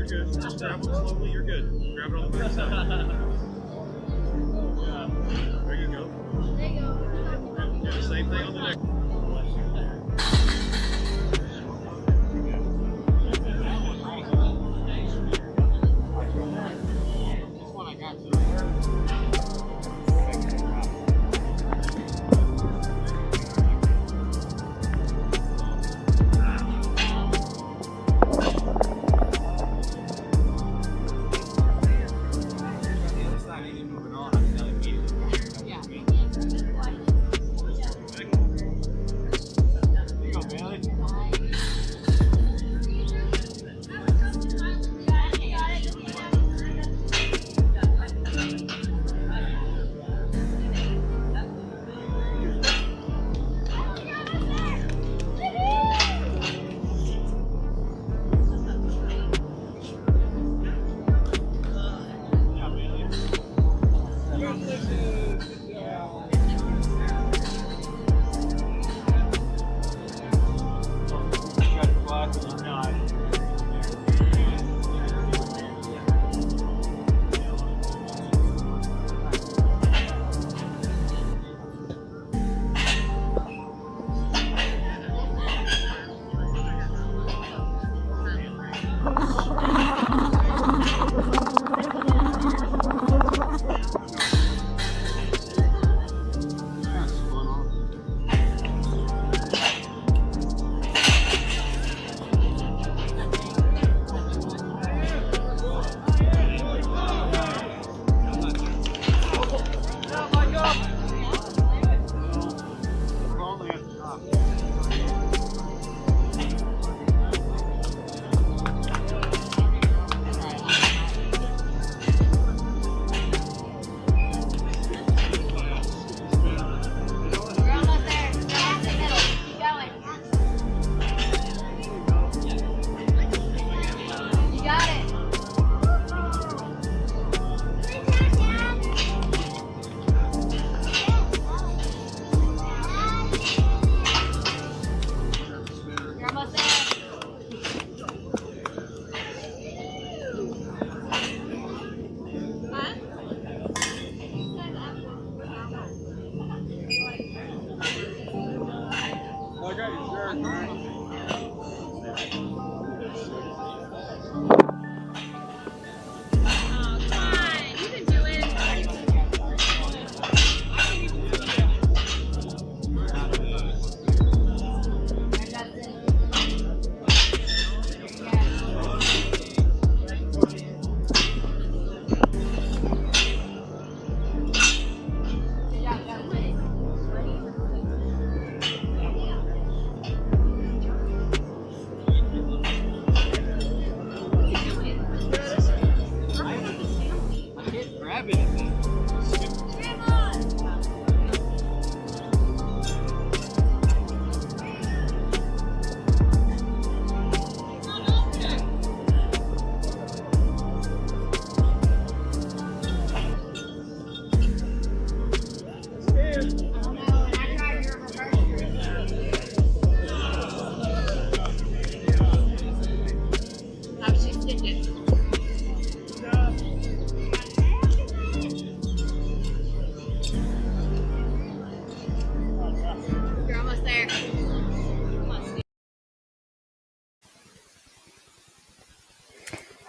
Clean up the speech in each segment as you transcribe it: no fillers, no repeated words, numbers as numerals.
good. Just grab them slowly. You're good. Grab it on the back side. There you go. Do the same thing on the next.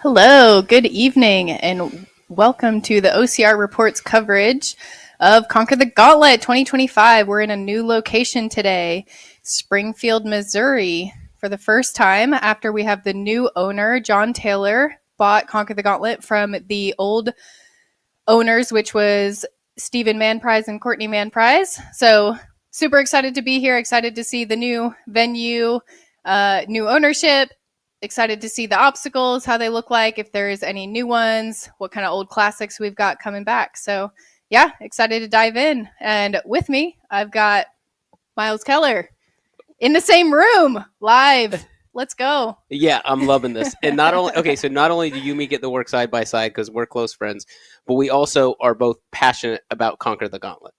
Hello, good evening, and welcome to the OCR Reports coverage of Conquer the Gauntlet 2025. We're in a new location today, Springfield, Missouri. For the first time after we have the new owner, John Taylor, bought Conquer the Gauntlet from the old owners, which was Stephen Manprise and Courtney Manprise. So super excited to be here, excited to see the new venue, new ownership. Excited to see the obstacles, how they look like, if there's any new ones, what kind of old classics we've got coming back. So yeah, excited to dive in. And with me, I've got Miles Keller in the same room, live. Let's go. Yeah, I'm loving this. And not only do you and me get to work side by side because we're close friends, but we also are both passionate about Conquer the Gauntlet.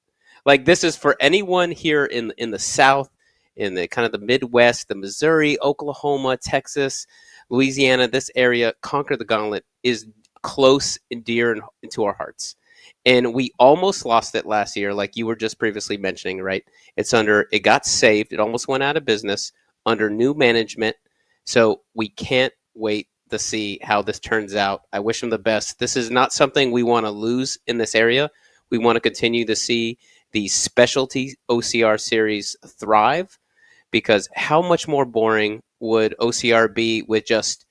Like, this is for anyone here in the South, in the kind of the Midwest, the Missouri, Oklahoma, Texas. Louisiana, this area, Conquer the Gauntlet is close and dear into our hearts. And we almost lost it last year, like you were just previously mentioning, right? It got saved. It almost went out of business under new management. So we can't wait to see how this turns out. I wish them the best. This is not something we want to lose in this area. We want to continue to see the specialty OCR series thrive, because how much more boring would OCR be with just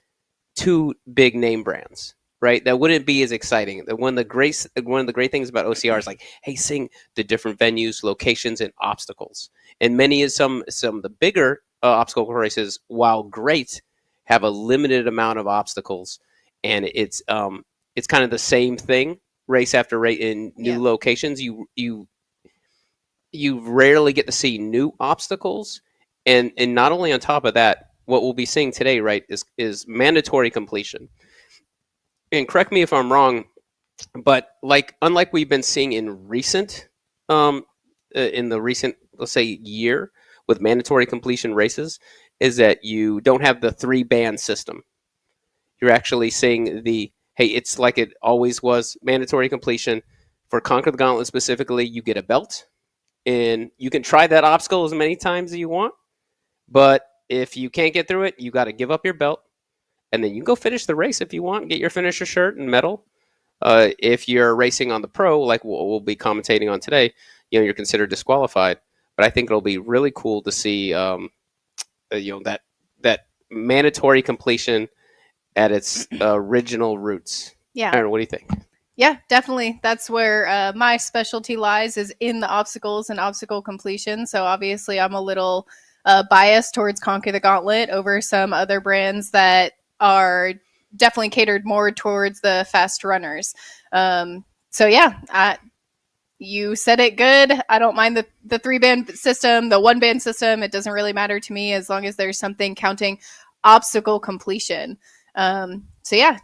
two big name brands, right? That wouldn't be as exciting. One of the great things about OCR is like, hey, seeing the different venues, locations, and obstacles. And many of some of the bigger obstacle races, while great, have a limited amount of obstacles, and it's kind of the same thing race after race in new locations. You rarely get to see new obstacles, and not only on top of that, what we'll be seeing today, right, is mandatory completion. And correct me if I'm wrong, but unlike we've been seeing in the recent, let's say, year with mandatory completion races, is that you don't have the 3-band system. You're actually seeing hey, it's like it always was, mandatory completion. For Conquer the Gauntlet specifically, you get a belt, and you can try that obstacle as many times as you want, but if you can't get through it, you got to give up your belt, and then you can go finish the race if you want, get your finisher shirt and medal. If you're racing on the pro, like we'll be commentating on today, you're considered disqualified. But I think it'll be really cool to see, that mandatory completion at its original roots. Yeah. Aaron, what do you think? Yeah, definitely. That's where my specialty lies, is in the obstacles and obstacle completion. So obviously I'm a little biased towards Conquer the Gauntlet over some other brands that are definitely catered more towards the fast runners. So yeah, you said it good. I don't mind the 3-band system, the 1-band system. It doesn't really matter to me as long as there's something counting obstacle completion. So yeah,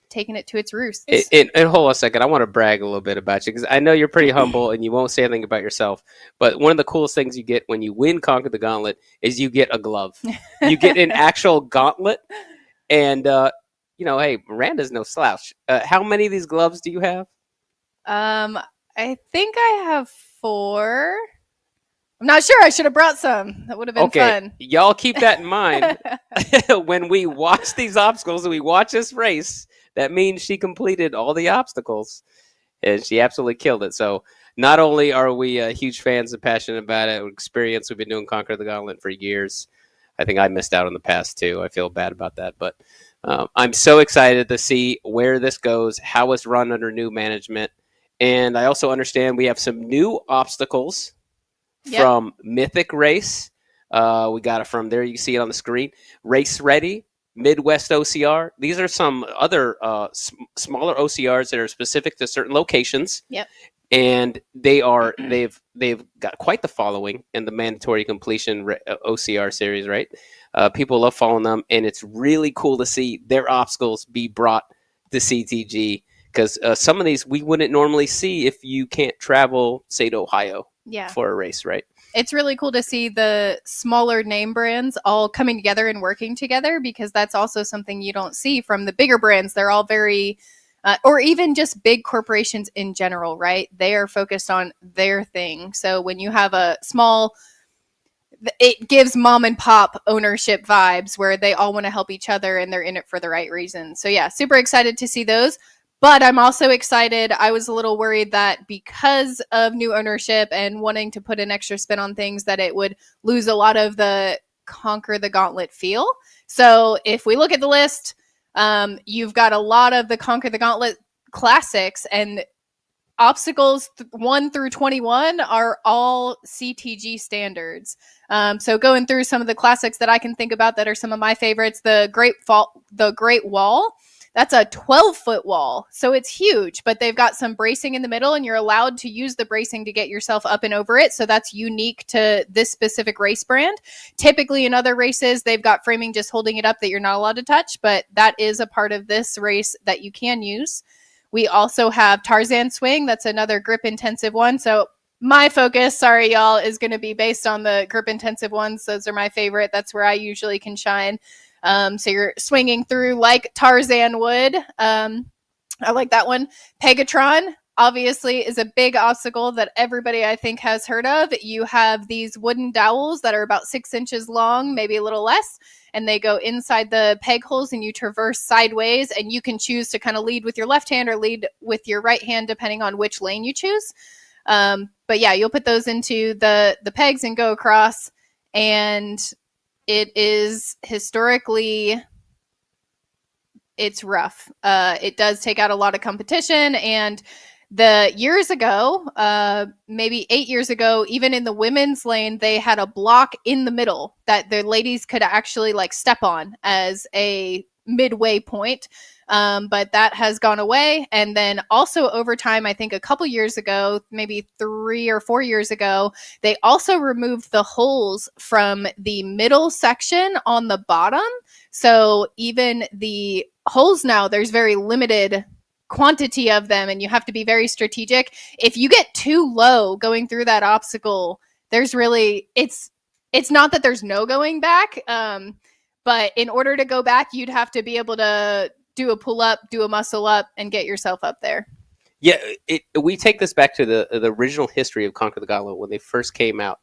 taking it to its roots. And hold on a second. I want to brag a little bit about you, because I know you're pretty humble and you won't say anything about yourself. But one of the coolest things you get when you win Conquer the Gauntlet is you get a glove. You get an actual gauntlet. And, hey, Miranda's no slouch. How many of these gloves do you have? I think I have 4. I'm not sure. I should have brought some. That would have been fun. Y'all keep that in mind. When we watch these obstacles and we watch this race, that means she completed all the obstacles, and she absolutely killed it. So not only are we huge fans and passionate about it, experience, we've been doing Conquer the Gauntlet for years. I think I missed out on the past too. I feel bad about that, but I'm so excited to see where this goes, how it's run under new management. And I also understand we have some new obstacles from Mythic Race. We got it from there. You can see it on the screen. Race Ready, Midwest OCR. These are some other smaller OCRs that are specific to certain locations. Yep. And they've got quite the following in the mandatory completion OCR series, right? People love following them, and it's really cool to see their obstacles be brought to CTG, because some of these we wouldn't normally see if you can't travel, say, to Ohio for a race, right? It's really cool to see the smaller name brands all coming together and working together, because that's also something you don't see from the bigger brands. They're all very, or even just big corporations in general, right? They are focused on their thing. So when you have a small, it gives mom and pop ownership vibes where they all want to help each other and they're in it for the right reasons. So yeah, super excited to see those. But I'm also excited. I was a little worried that because of new ownership and wanting to put an extra spin on things, that it would lose a lot of the Conquer the Gauntlet feel. So if we look at the list, you've got a lot of the Conquer the Gauntlet classics, and obstacles 1 through 21 are all CTG standards. So going through some of the classics that I can think about that are some of my favorites, the Great Wall. That's a 12-foot wall, so it's huge, but they've got some bracing in the middle, and you're allowed to use the bracing to get yourself up and over it, so that's unique to this specific race brand. Typically in other races, they've got framing just holding it up that you're not allowed to touch, but that is a part of this race that you can use. We also have Tarzan Swing. That's another grip-intensive one, so my focus, sorry y'all, is going to be based on the grip-intensive ones. Those are my favorite. That's where I usually can shine. So you're swinging through like Tarzan would. I like that one. Pegatron, obviously, is a big obstacle that everybody, I think, has heard of. You have these wooden dowels that are about 6 inches long, maybe a little less, and they go inside the peg holes and you traverse sideways, and you can choose to kind of lead with your left hand or lead with your right hand, depending on which lane you choose. But yeah, you'll put those into the pegs and go across, and it is historically... it's rough. It does take out a lot of competition, and the years ago, maybe 8 years ago, even in the women's lane, they had a block in the middle that the ladies could actually like step on as a midway point. But that has gone away. And then also over time, I think a couple years ago, maybe 3 or 4 years ago, they also removed the holes from the middle section on the bottom. So even the holes now, there's very limited quantity of them, and you have to be very strategic. If you get too low going through that obstacle, there's really, it's not that there's no going back, but in order to go back, you'd have to be able to do a pull up, do a muscle up, and get yourself up there. Yeah, we take this back to the original history of Conquer the Gauntlet when they first came out.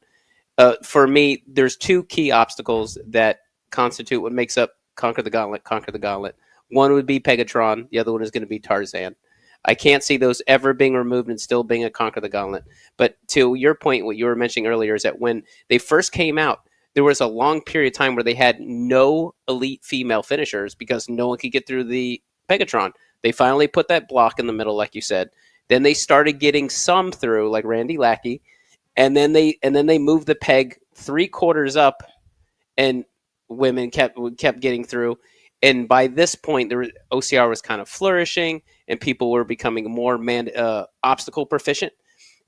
For me, there's two key obstacles that constitute what makes up Conquer the Gauntlet. One would be Pegatron. The other one is going to be Tarzan. I can't see those ever being removed and still being a Conquer the Gauntlet. But to your point, what you were mentioning earlier is that when they first came out, there was a long period of time where they had no elite female finishers because no one could get through the Pegatron. They finally put that block in the middle, like you said. Then they started getting some through, like Randy Lackey, and then they moved the peg 3/4 up, and women kept getting through. And by this point, OCR was kind of flourishing, and people were becoming more obstacle proficient.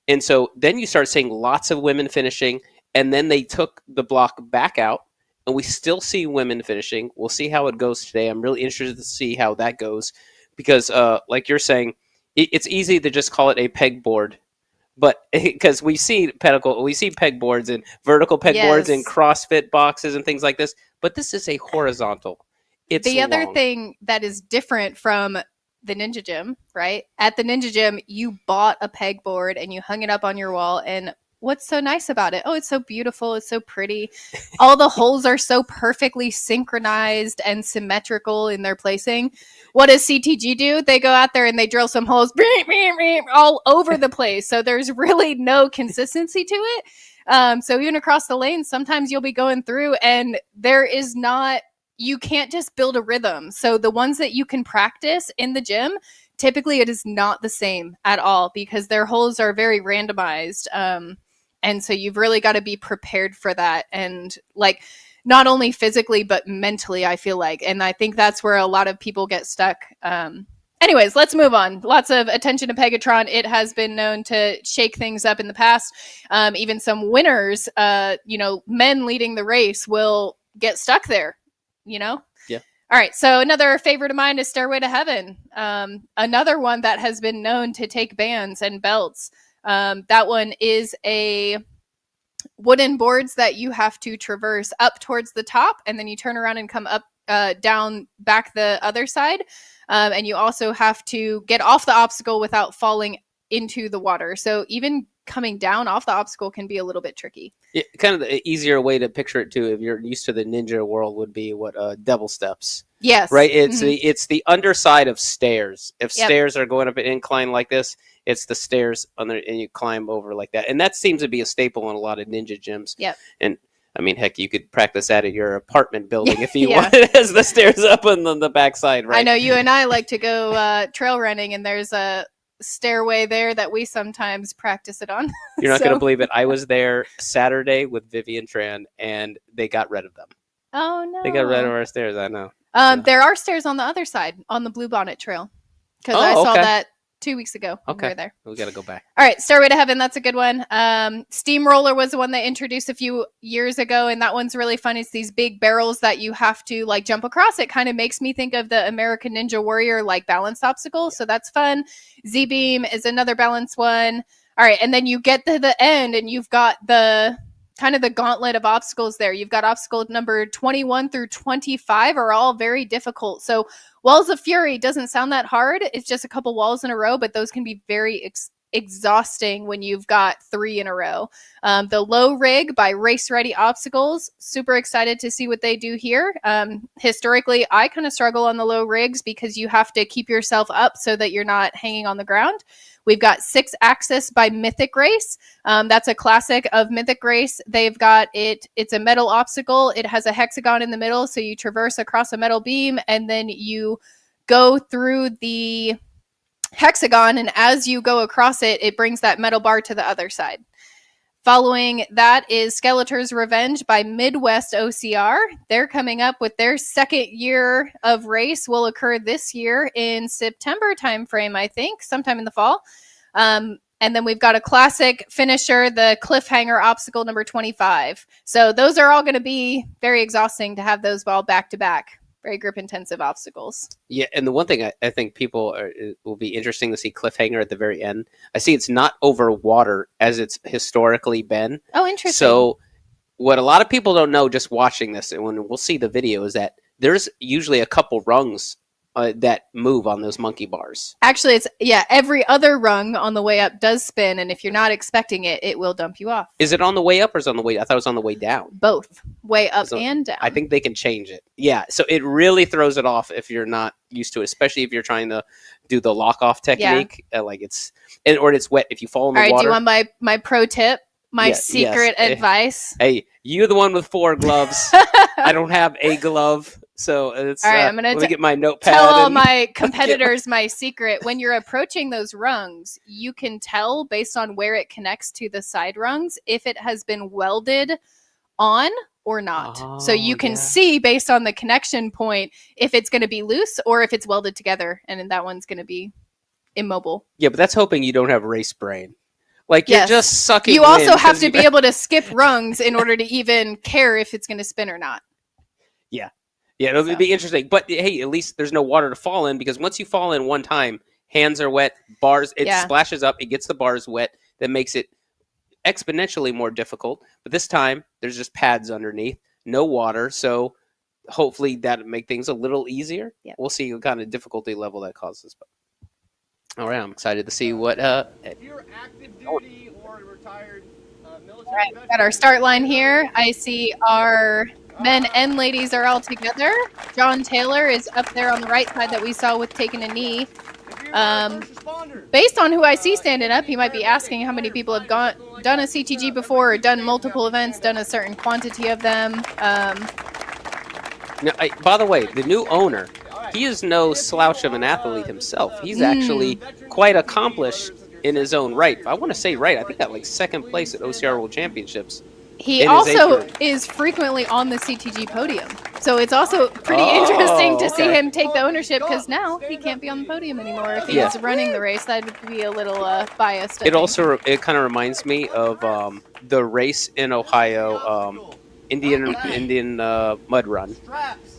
And so then you start seeing lots of women finishing, and then they took the block back out, and we still see women finishing. We'll see how it goes today. I'm really interested to see how that goes because, like you're saying, it's easy to just call it a pegboard. But because we see pegboards and vertical pegboards and CrossFit boxes and things like this, but this is a horizontal. It's the other long. thing that is different from the Ninja Gym, right? At the Ninja Gym, you bought a pegboard and you hung it up on your wall. And what's so nice about it? Oh, it's so beautiful. It's so pretty. All the holes are so perfectly synchronized and symmetrical in their placing. What does CTG do? They go out there and they drill some holes all over the place. So there's really no consistency to it. So even across the lanes, sometimes you'll be going through and there is not... you can't just build a rhythm. So the ones that you can practice in the gym, typically it is not the same at all because their holes are very randomized. And so you've really got to be prepared for that. And like, not only physically, but mentally, I feel like. And I think that's where a lot of people get stuck. Anyways, let's move on. Lots of attention to Pegatron. It has been known to shake things up in the past. Even some winners, men leading the race will get stuck there. Yeah. All right. So another favorite of mine is Stairway to Heaven. Another one that has been known to take bands and belts. That one is a wooden boards that you have to traverse up towards the top, and then you turn around and come up, down back the other side. And you also have to get off the obstacle without falling into the water. So even coming down off the obstacle can be a little bit tricky. Yeah, kind of the easier way to picture it too, if you're used to the ninja world, would be what devil steps. Yes, right. It's the underside of stairs. If stairs are going up an incline like this, it's the stairs and you climb over like that. And that seems to be a staple in a lot of ninja gyms. Yep. And I mean, heck, you could practice that at your apartment building if you wanted, as the stairs up on the backside. Right. I know you and I like to go trail running, and there's a stairway there that we sometimes practice it on. You're not going to believe it. I was there Saturday with Vivian Tran, and they got rid of them. Oh no! They got rid of our stairs. I know. There are stairs on the other side on the Bluebonnet Trail because I saw that 2 weeks ago. Okay, we were there. We got to go back. All right, Stairway to Heaven. That's a good one. Steamroller was the one they introduced a few years ago, and that one's really fun. It's these big barrels that you have to like jump across. It kind of makes me think of the American Ninja Warrior like balance obstacle, so that's fun. Z-Beam is another balance one. All right, and then you get to the end, and you've got the kind of the gauntlet of obstacles there. You've got obstacle number 21 through 25 are all very difficult. So Walls of Fury doesn't sound that hard. It's just a couple walls in a row, but those can be very exhausting when you've got 3 in a row. The Low Rig by Race Ready Obstacles, super excited to see what they do here. Historically, I kind of struggle on the low rigs because you have to keep yourself up so that you're not hanging on the ground. We've got 6 Axis by Mythic Race. That's a classic of Mythic Race. They've got it's a metal obstacle. It has a hexagon in the middle, so you traverse across a metal beam and then you go through the hexagon, and as you go across it, it brings that metal bar to the other side. Following that is Skeletor's Revenge by Midwest OCR. They're coming up with their 2nd year of race, will occur this year in September timeframe, I think, sometime in the fall. And then we've got a classic finisher, the Cliffhanger Obstacle number 25. So those are all going to be very exhausting to have those all back to back. Very grip intensive obstacles. Yeah, and the one thing I think it will be interesting to see Cliffhanger at the very end. I see it's not over water as it's historically been. Oh, interesting. So what a lot of people don't know just watching this, and when we'll see the video, is that there's usually a couple rungs that move on those monkey bars. Actually, every other rung on the way up does spin, and if you're not expecting it, it will dump you off. Is it on the way up or is it on the way? I thought it was on the way down. Both, way up and down. I think they can change it. Yeah, so it really throws it off if you're not used to it, especially if you're trying to do the lock off technique. Yeah. Or it's wet. If you fall in the water. All right, do you want my pro tip? My secret advice. Hey, you're the one with 4 gloves. I don't have a glove. So it's all right. I'm gonna get my notepad. Tell all my competitors my secret. When you're approaching those rungs, you can tell based on where it connects to the side rungs if it has been welded on or not. So you can see based on the connection point if it's going to be loose or if it's welded together, and then that one's going to be immobile. Yeah, but that's hoping you don't have race brain. Like you're just sucking. You also have to be able to skip rungs in order to even care if it's going to spin or not. Yeah. Yeah, it'll be interesting. But hey, at least there's no water to fall in, because once you fall in one time, hands are wet, bars, it splashes up, it gets the bars wet. That makes it exponentially more difficult. But this time, there's just pads underneath, no water. So hopefully that'll make things a little easier. Yeah. We'll see what kind of difficulty level that causes. But all right, I'm excited to see what... if you're active duty or retired military... All right, we've got our start line here. I see our... men and ladies are all together. John Taylor is up there on the right side that we saw with taking a knee. Based on who I see standing up, he might be asking how many people have done a CTG before or done multiple events, done a certain quantity of them. Now, by the way, the new owner, he is no slouch of an athlete himself. He's actually quite accomplished in his own right. I want to say I think that 2nd place at OCR World Championships. He also is frequently on the CTG podium. So it's also pretty interesting to see him take the ownership, because now he can't be on the podium anymore if he's running the race. That would be a little biased. It kind of reminds me of the race in Ohio, Indian Mud Run.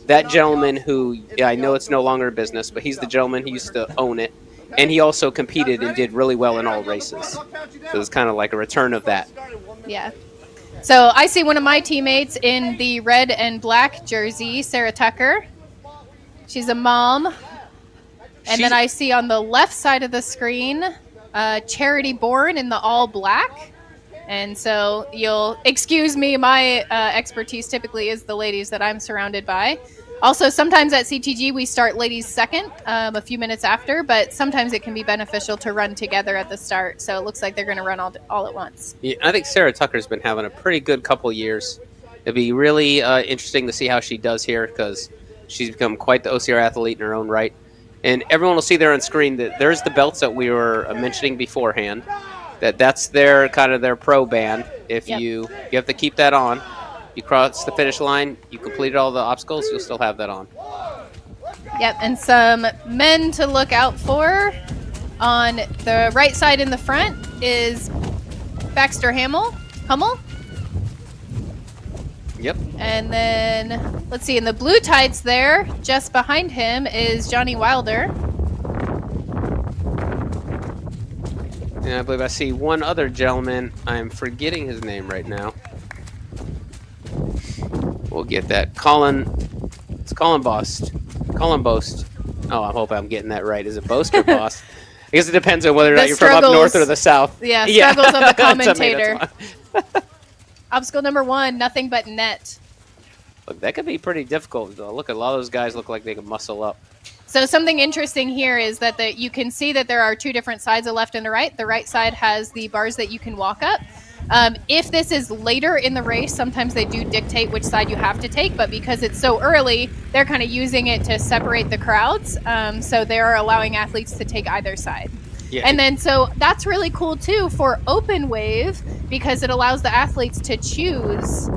That gentleman who, I know it's no longer a business, but he's the gentleman who used to own it. And he also competed and did really well in all races. So it's kind of like a return of that. Yeah. So I see one of my teammates in the red and black jersey, Sarah Tucker. She's a mom. And then I see on the left side of the screen, Charity Bourne in the all black. And so you'll excuse me, my expertise typically is the ladies that I'm surrounded by. Also, sometimes at CTG, we start ladies second a few minutes after, but sometimes it can be beneficial to run together at the start. So it looks like they're going to run all at once. Yeah, I think Sarah Tucker's been having a pretty good couple years. It'll be really interesting to see how she does here, because she's become quite the OCR athlete in her own right. And everyone will see there on screen that there's the belts that we were mentioning beforehand. That's their kind of their pro band. If you have to keep that on. You cross the finish line, you completed all the obstacles, you'll still have that on. Yep, and some men to look out for. On the right side in the front is Baxter Hummel. Yep. And then, let's see, in the blue tights there, just behind him is Johnny Wilder. And I believe I see one other gentleman. I'm forgetting his name right now. We'll get that. Colin. It's Colin Bost. Colin Bost. Oh, I hope I'm getting that right. Is it Bost or Bost? I guess it depends on whether or not you're from up north or the south. Yeah, struggles of the commentator. Tomato. Obstacle number 1, nothing but net. Look, that could be pretty difficult. Look, a lot of those guys look like they can muscle up. So something interesting here is that you can see that there are 2 different sides, the left and the right. The right side has the bars that you can walk up. If this is later in the race, sometimes they do dictate which side you have to take, but because it's so early, they're kind of using it to separate the crowds. So they're allowing athletes to take either side. Yeah. And then so that's really cool too for open wave because it allows the athletes to choose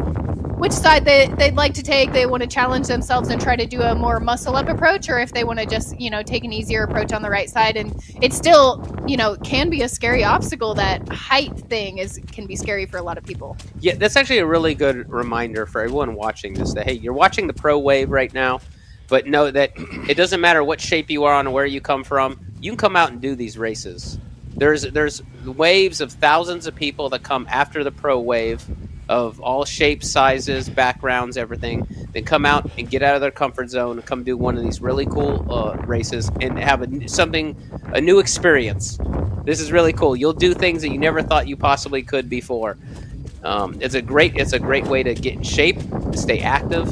which side they'd like to take. They want to challenge themselves and try to do a more muscle up approach, or if they want to just, take an easier approach on the right side. And it still, can be a scary obstacle. That height thing can be scary for a lot of people. Yeah, that's actually a really good reminder for everyone watching this that, hey, you're watching the pro wave right now, but know that it doesn't matter what shape you are on or where you come from. You can come out and do these races. There's waves of thousands of people that come after the pro wave of all shapes, sizes, backgrounds, everything, then come out and get out of their comfort zone and come do one of these really cool races and have a new experience. This is really cool. You'll do things that you never thought you possibly could before. It's a great way to get in shape, to stay active,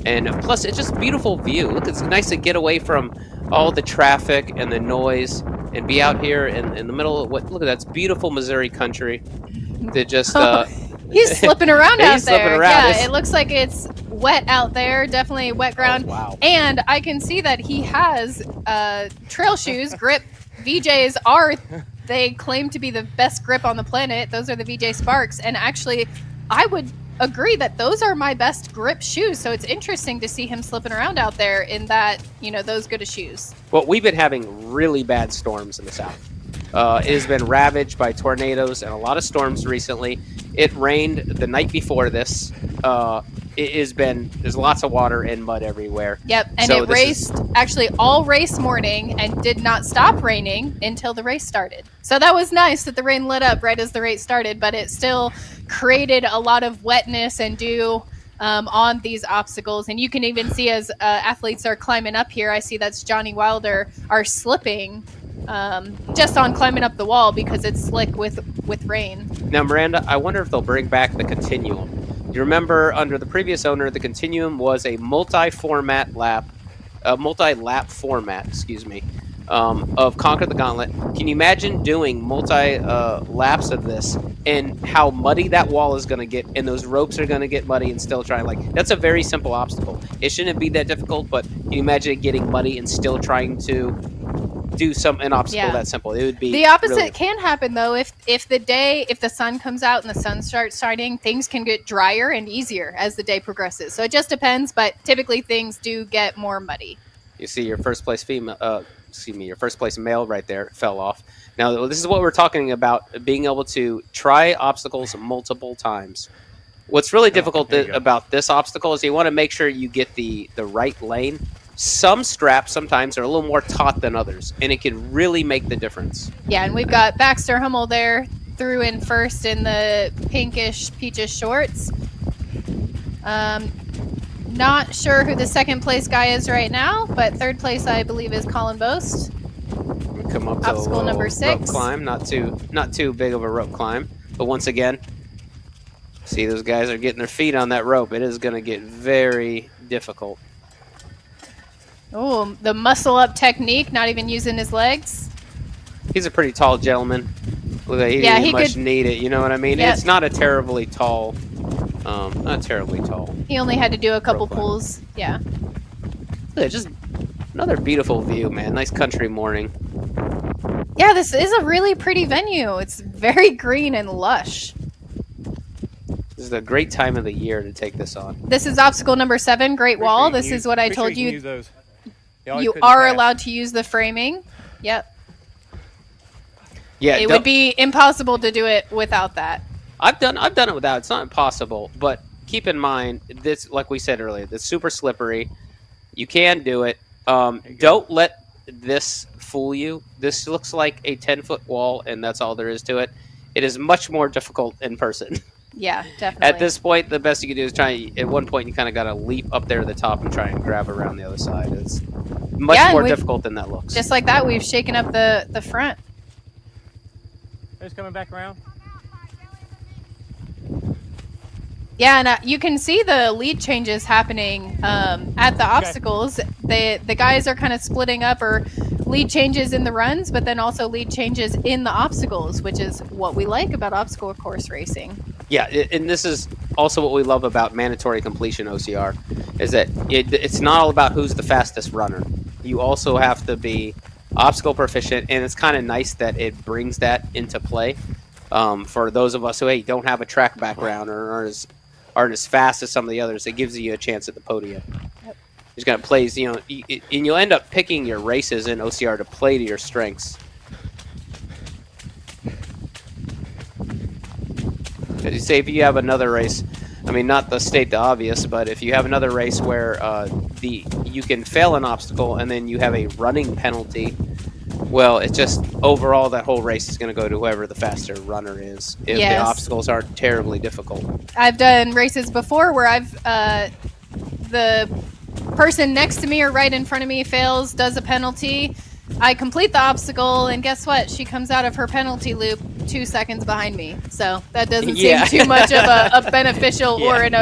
and plus it's just a beautiful view. Look, it's nice to get away from all the traffic and the noise and be out here in the middle of look at that. It's beautiful Missouri country. To just he's slipping around out there. Yeah, it looks like it's wet out there. Definitely wet ground. Oh, wow. And I can see that he has trail shoes. Grip VJs they claim to be the best grip on the planet. Those are the VJ Sparks. And actually, I would agree that those are my best grip shoes. So it's interesting to see him slipping around out there in that, those good of shoes. Well, we've been having really bad storms in the South. It has been ravaged by tornadoes and a lot of storms recently. It rained the night before this. There's lots of water and mud everywhere. Yep, and so it raced actually all race morning and did not stop raining until the race started. So that was nice that the rain let up right as the race started, but it still created a lot of wetness and dew on these obstacles. And you can even see as athletes are climbing up here, I see that's Johnny Wilder, are slipping just on climbing up the wall because it's slick with rain. Now, Miranda, I wonder if they'll bring back the Continuum. You remember under the previous owner, the Continuum was a multi-lap format, of Conquer the Gauntlet. Can you imagine doing laps of this and how muddy that wall is going to get, and those ropes are going to get muddy and still trying? That's a very simple obstacle. It shouldn't be that difficult, but can you imagine it getting muddy and still trying to do an obstacle that simple? It would be the opposite. Really can happen though. If the sun comes out and the sun starts shining, things can get drier and easier as the day progresses. So it just depends, but typically things do get more muddy. You see your first place your first place male right there fell off. Now this is what we're talking about, being able to try obstacles multiple times. What's really difficult about this obstacle is you want to make sure you get the right lane. Some straps sometimes are a little more taut than others, and it can really make the difference. Yeah, and we've got Baxter Hummel there, through in first in the pinkish, peachish shorts. Not sure who the second place guy is right now, but third place I believe is Colin Bost. Come up to obstacle number 6. Rope climb, not too big of a rope climb, but once again, see those guys are getting their feet on that rope. It is going to get very difficult. Oh, the muscle up technique, not even using his legs. He's a pretty tall gentleman. Look at he didn't much need it, you know what I mean? Yep. It's not terribly tall. He only had to do a couple pulls. Yeah. Look, just another beautiful view, man. Nice country morning. Yeah, this is a really pretty venue. It's very green and lush. This is a great time of the year to take this on. This is obstacle number 7, Great Wall. This is what I told you. You are allowed to use the framing. Yep. Yeah, it would be impossible to do it without that. I've done it without. It's not impossible, but keep in mind this, like we said earlier, it's super slippery. You can do it. Don't let this fool you. This looks like a 10-foot wall, and that's all there is to it. It is much more difficult in person. Yeah, definitely. At this point, the best you can do is try. At one point, you kind of got to leap up there to the top and try and grab around the other side. It's much more difficult than that looks. Just like that, we've shaken up the front. Who's coming back around? Yeah, and you can see the lead changes happening at the obstacles. The guys are kind of splitting up, or lead changes in the runs, but then also lead changes in the obstacles, which is what we like about obstacle course racing. Yeah, and this is also what we love about mandatory completion OCR, is that it's not all about who's the fastest runner. You also have to be obstacle proficient, and it's kind of nice that it brings that into play for those of us who don't have a track background or aren't as fast as some of the others. It gives you a chance at the podium. Yep. Just got to play, and you'll end up picking your races in OCR to play to your strengths. You say if you have another race, I mean, not to state the obvious, but if you have another race where you can fail an obstacle and then you have a running penalty, well, it's just overall that whole race is going to go to whoever the faster runner is if the obstacles aren't terribly difficult. I've done races before where the person next to me or right in front of me fails, does a penalty. I complete the obstacle, and guess what? She comes out of her penalty loop 2 seconds behind me. So that doesn't seem too much of a beneficial or an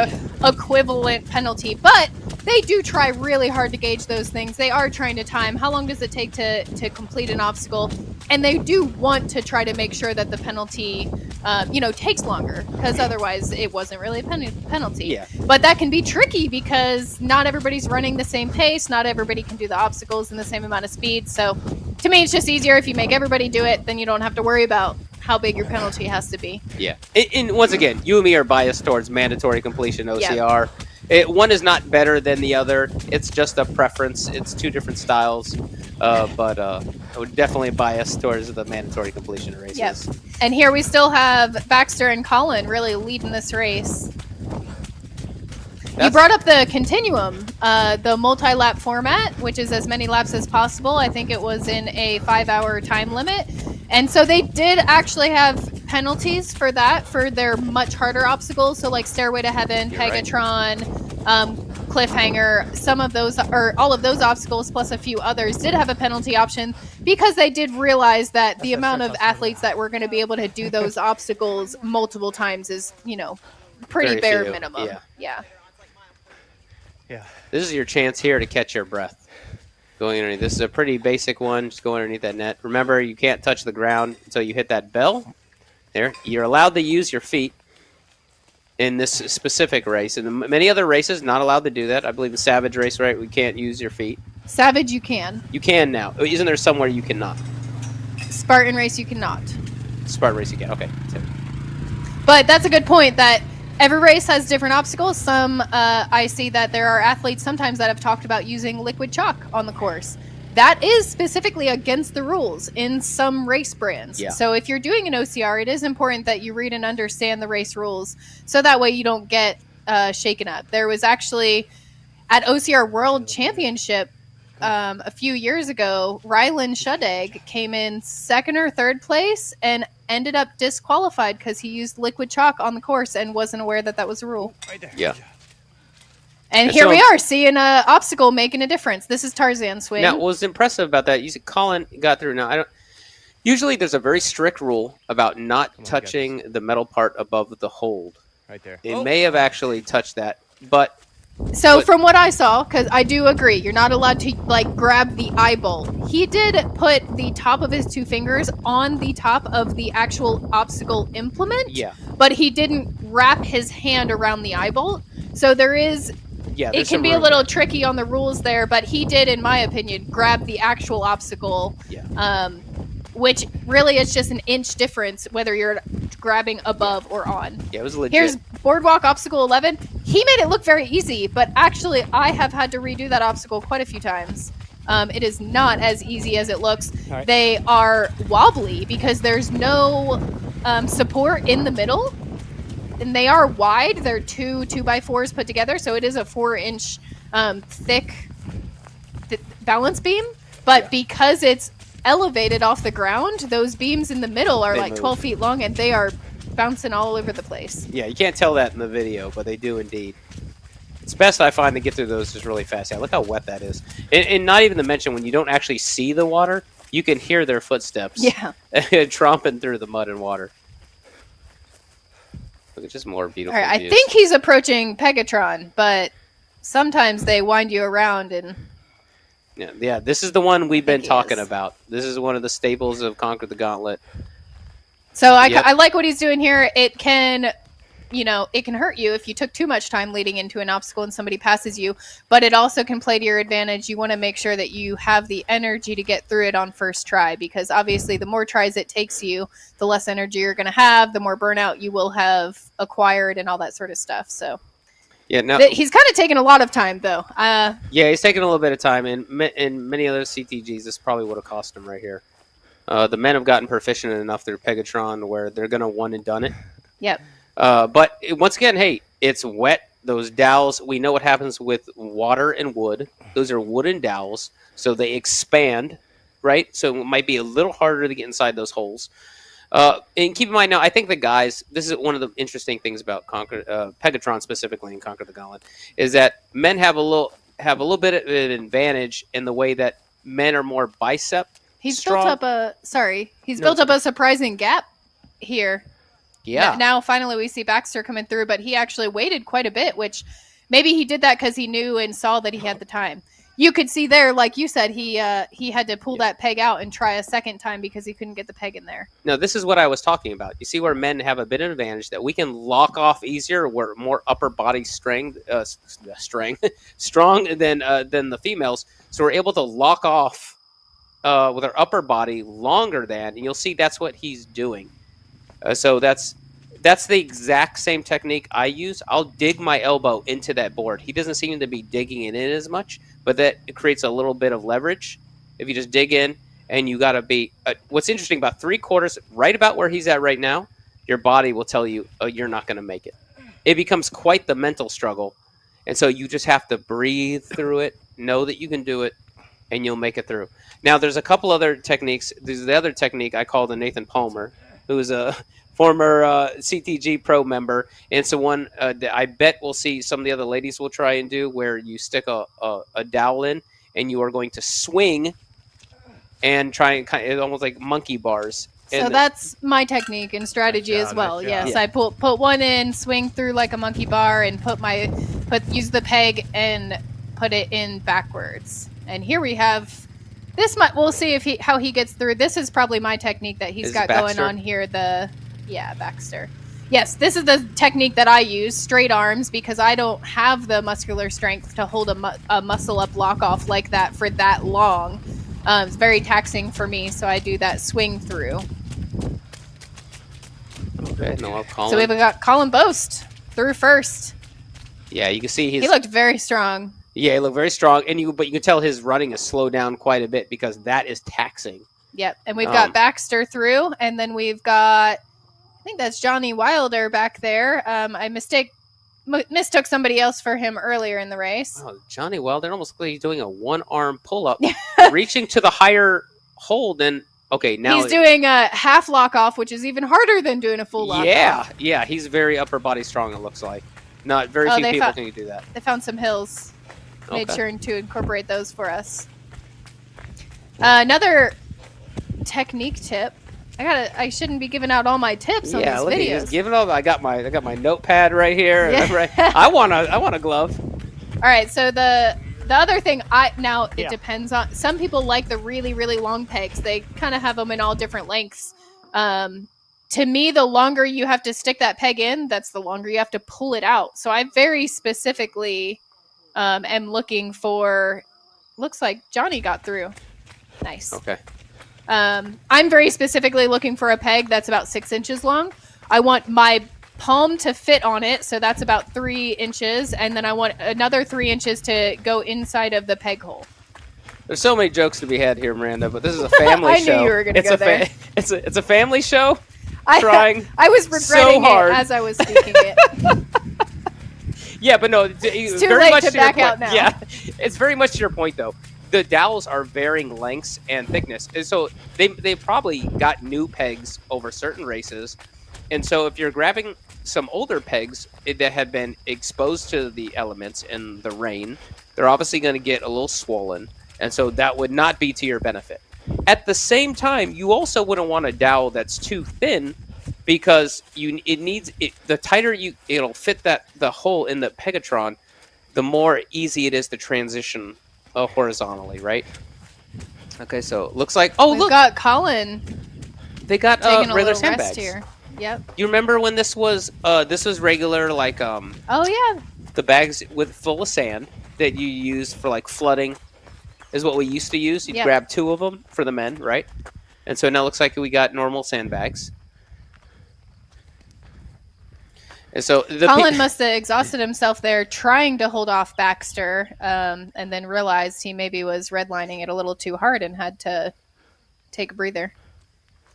equivalent penalty. But they do try really hard to gauge those things. They are trying to time how long does it take to complete an obstacle, and they do want to try to make sure that the penalty takes longer, because otherwise it wasn't really a penalty. Yeah. But that can be tricky because not everybody's running the same pace. Not everybody can do the obstacles in the same amount of speed. So to me, it's just easier if you make everybody do it, then you don't have to worry about how big your penalty has to be. Yeah. And once again, you and me are biased towards mandatory completion OCR. Yeah. One is not better than the other. It's just a preference. It's two different styles. But I would definitely bias towards the mandatory completion races. Yep. And here we still have Baxter and Colin really leading this race. You brought up the continuum, the multi-lap format, which is as many laps as possible. I think it was in a 5-hour time limit. And so they did actually have penalties for that, for their much harder obstacles. So like Stairway to Heaven, Pegatron, Cliffhanger, some of those, or all of those obstacles, plus a few others, did have a penalty option because they did realize that the amount of athletes that were going to be able to do those obstacles multiple times is, pretty bare minimum. Yeah. This is your chance here to catch your breath. Going underneath. This is a pretty basic one. Just go underneath that net. Remember, you can't touch the ground until you hit that bell. There. You're allowed to use your feet in this specific race. In many other races, not allowed to do that. I believe the Savage race, right? We can't use your feet. Savage, you can. You can now. Isn't there somewhere you cannot? Spartan race, you cannot. Spartan race, you can. Okay. But that's a good point that every race has different obstacles. Some, I see that there are athletes sometimes that have talked about using liquid chalk on the course. That is specifically against the rules in some race brands. Yeah. So if you're doing an OCR, it is important that you read and understand the race rules, so that way you don't get shaken up. There was actually, at OCR World Championship a few years ago, Rylan Shudegg came in second or third place and ended up disqualified because he used liquid chalk on the course and wasn't aware that that was a rule. Yeah. And here we are, seeing an obstacle making a difference. This is Tarzan swing. Now, what was impressive about that, you said Colin got through. Now, usually there's a very strict rule about not touching the metal part above the hold. Right there. It may have actually touched that, but... So from what I saw, because I do agree, you're not allowed to grab the eyeball. He did put the top of his two fingers on the top of the actual obstacle implement. Yeah. But he didn't wrap his hand around the eyeball. So there is... Yeah, it can be a little tricky on the rules there, but he did, in my opinion, grab the actual obstacle. Yeah. Which really is just an inch difference whether you're grabbing above or on. Yeah, it was legit. Here's Boardwalk Obstacle 11. He made it look very easy, but actually I have had to redo that obstacle quite a few times. It is not as easy as it looks. Right. They are wobbly because there's no support in the middle. And they are wide. They're 2x4s put together, so it is a 4-inch thick balance beam. But because it's elevated off the ground, those beams in the middle are like 12 feet long, and they are bouncing all over the place. Yeah, you can't tell that in the video, but they do indeed. It's best I find to get through those just really fast. Yeah, look how wet that is. And not even to mention, when you don't actually see the water, you can hear their footsteps. Yeah. Tromping through the mud and water. Look, it's just more beautiful. All right, I think he's approaching Pegatron, but sometimes they wind you around and... Yeah, this is the one we've been talking about. This is one of the staples of Conquer the Gauntlet. So I like what he's doing here. It can... it can hurt you if you took too much time leading into an obstacle and somebody passes you, but it also can play to your advantage. You want to make sure that you have the energy to get through it on first try, because obviously the more tries it takes you, the less energy you're going to have, the more burnout you will have acquired and all that sort of stuff. So yeah, no, he's kind of taking a lot of time though. Yeah, he's taking a little bit of time, and in many other CTGs, this probably would have cost him right here. The men have gotten proficient enough through Pegatron where they're going to one and done it. Yep. But once again, hey, it's wet. Those dowels, we know what happens with water and wood. Those are wooden dowels, so they expand, right? So it might be a little harder to get inside those holes. And keep in mind now, I think the guys, this is one of the interesting things about Pegatron specifically in Conquer the Gauntlet, is that men have a little bit of an advantage in the way that men are more bicep strong. Built up a surprising gap here. Yeah. Now finally we see Baxter coming through, but he actually waited quite a bit, which maybe he did that because he knew and saw that he had the time. You could see there, like you said, he had to pull that peg out and try a second time because he couldn't get the peg in there. No, this is what I was talking about. You see where men have a bit of advantage that we can lock off easier. We're more upper body strong than the females, so we're able to lock off with our upper body longer than, and you'll see that's what he's doing. So that's the exact same technique I use. I'll dig my elbow into that board. He doesn't seem to be digging it in as much, but that it creates a little bit of leverage. If you just dig in, and you got to be... what's interesting about 3/4, right about where he's at right now, your body will tell you, oh, you're not going to make it. It becomes quite the mental struggle, and so you just have to breathe through it, know that you can do it, and you'll make it through. Now, there's a couple other techniques. There's the other technique I call the Nathan Palmer, who is a former CTG Pro member. And it's the one that I bet we'll see some of the other ladies will try and do, where you stick a dowel in and you are going to swing and try and it's almost like monkey bars. So that's my technique and strategy as well. Yes, yeah. I put one in, swing through like a monkey bar, and use the peg and put it in backwards. And here we have... We'll see how he gets through. This is probably my technique that he's got going on here. Baxter. Yes, this is the technique that I use, straight arms, because I don't have the muscular strength to hold a muscle up lock off like that for that long. It's very taxing for me, so I do that swing through. Okay, so we've got Colin Boast through first. Yeah, you can see he looked very strong. Yeah, he looked very strong, but you can tell his running has slowed down quite a bit because that is taxing. Yep, and we've got Baxter through, and then we've got, I think that's Johnny Wilder back there. I mistook somebody else for him earlier in the race. Oh, Johnny Wilder almost looks like he's doing a one-arm pull-up, reaching to the higher hold. And okay, now he's doing a half lock-off, which is even harder than doing a full lock-off. Yeah, he's very upper body strong, it looks like. Not very few people can do that. They found some hills. Made sure to incorporate those for us. Another technique tip. I shouldn't be giving out all my tips on these videos. Just giving all. I got my notepad right here. Yeah. I want a glove. All right. So the other thing, it depends on. Some people like the really, really long pegs. They kind of have them in all different lengths. To me, the longer you have to stick that peg in, that's the longer you have to pull it out. So I very specifically am looking for... Looks like Johnny got through. Nice. Okay. I'm very specifically looking for a peg that's about 6 inches long. I want my palm to fit on it, so that's about 3 inches, and then I want another 3 inches to go inside of the peg hole. There's so many jokes to be had here, Miranda, but this is a family show. I knew you were going to go there. It's a family show. I was regretting it as I was speaking it. Yeah, but no, it's too late to back out now. Yeah, it's very much to your point, though. The dowels are varying lengths and thickness, and so they probably got new pegs over certain races, And so if you're grabbing some older pegs that have been exposed to the elements and the rain, they're obviously going to get a little swollen. And so that would not be to your benefit. At the same time, you also wouldn't want a dowel that's too thin, because the tighter it'll fit the hole in the Pegatron, the more easy it is to transition horizontally, right? Okay, so it looks like We've got Colin they got taking a regular little rest sandbags here. Yep. You remember when this was regular, like Oh yeah. the bags full of sand that you use for like flooding is what we used to use. You'd grab 2 of them for the men, right? And so now it looks like we got normal sandbags. And so Colin must have exhausted himself there trying to hold off Baxter, and then realized he maybe was redlining it a little too hard and had to take a breather.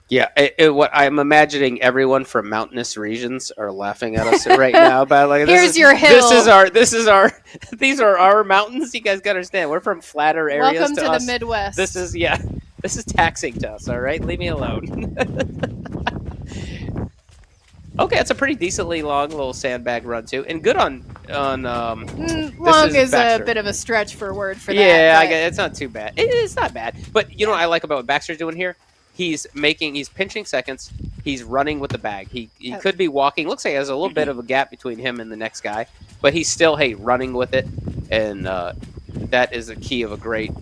Yeah, what I'm imagining, everyone from mountainous regions are laughing at us right now. About like, your hill. These are our mountains. You guys got to understand, we're from flatter areas. Welcome to us. the Midwest. This is taxing to us. All right, leave me alone. Okay, it's a pretty decently long little sandbag run too, and good on. Long is a bit of a stretch for a word for that. Yeah, I guess it's not too bad. It's not bad, but you know what I like about what Baxter's doing here? He's pinching seconds. He's running with the bag. He could be walking. Looks like he has a little bit of a gap between him and the next guy, but he's still running with it, and that is a key aspect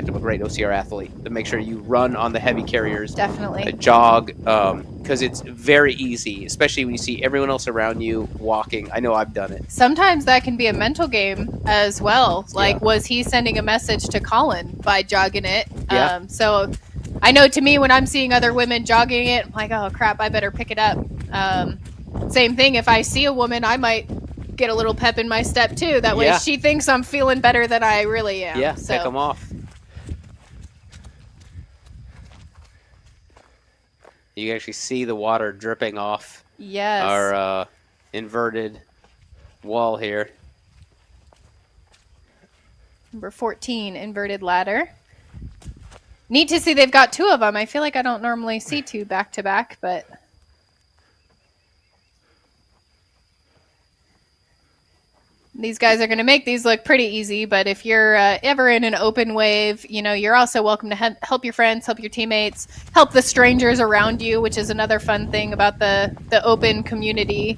of a great OCR athlete, to make sure you run on the heavy carriers. Definitely. Jog, because it's very easy, especially when you see everyone else around you walking. I know I've done it. Sometimes that can be a mental game as well. Like, was he sending a message to Colin by jogging it? Yeah. So I know, to me, when I'm seeing other women jogging it, I'm like, oh crap, I better pick it up. Same thing, if I see a woman, I might get a little pep in my step too. That way she thinks I'm feeling better than I really am. Yeah, pick them off. You can actually see the water dripping off our inverted wall here. Number 14, inverted ladder. Neat to see they've got 2 of them. I feel like I don't normally see 2 back to back, but these guys are going to make these look pretty easy. But if you're ever in an open wave, you're also welcome to help your friends, help your teammates, help the strangers around you, which is another fun thing about the open community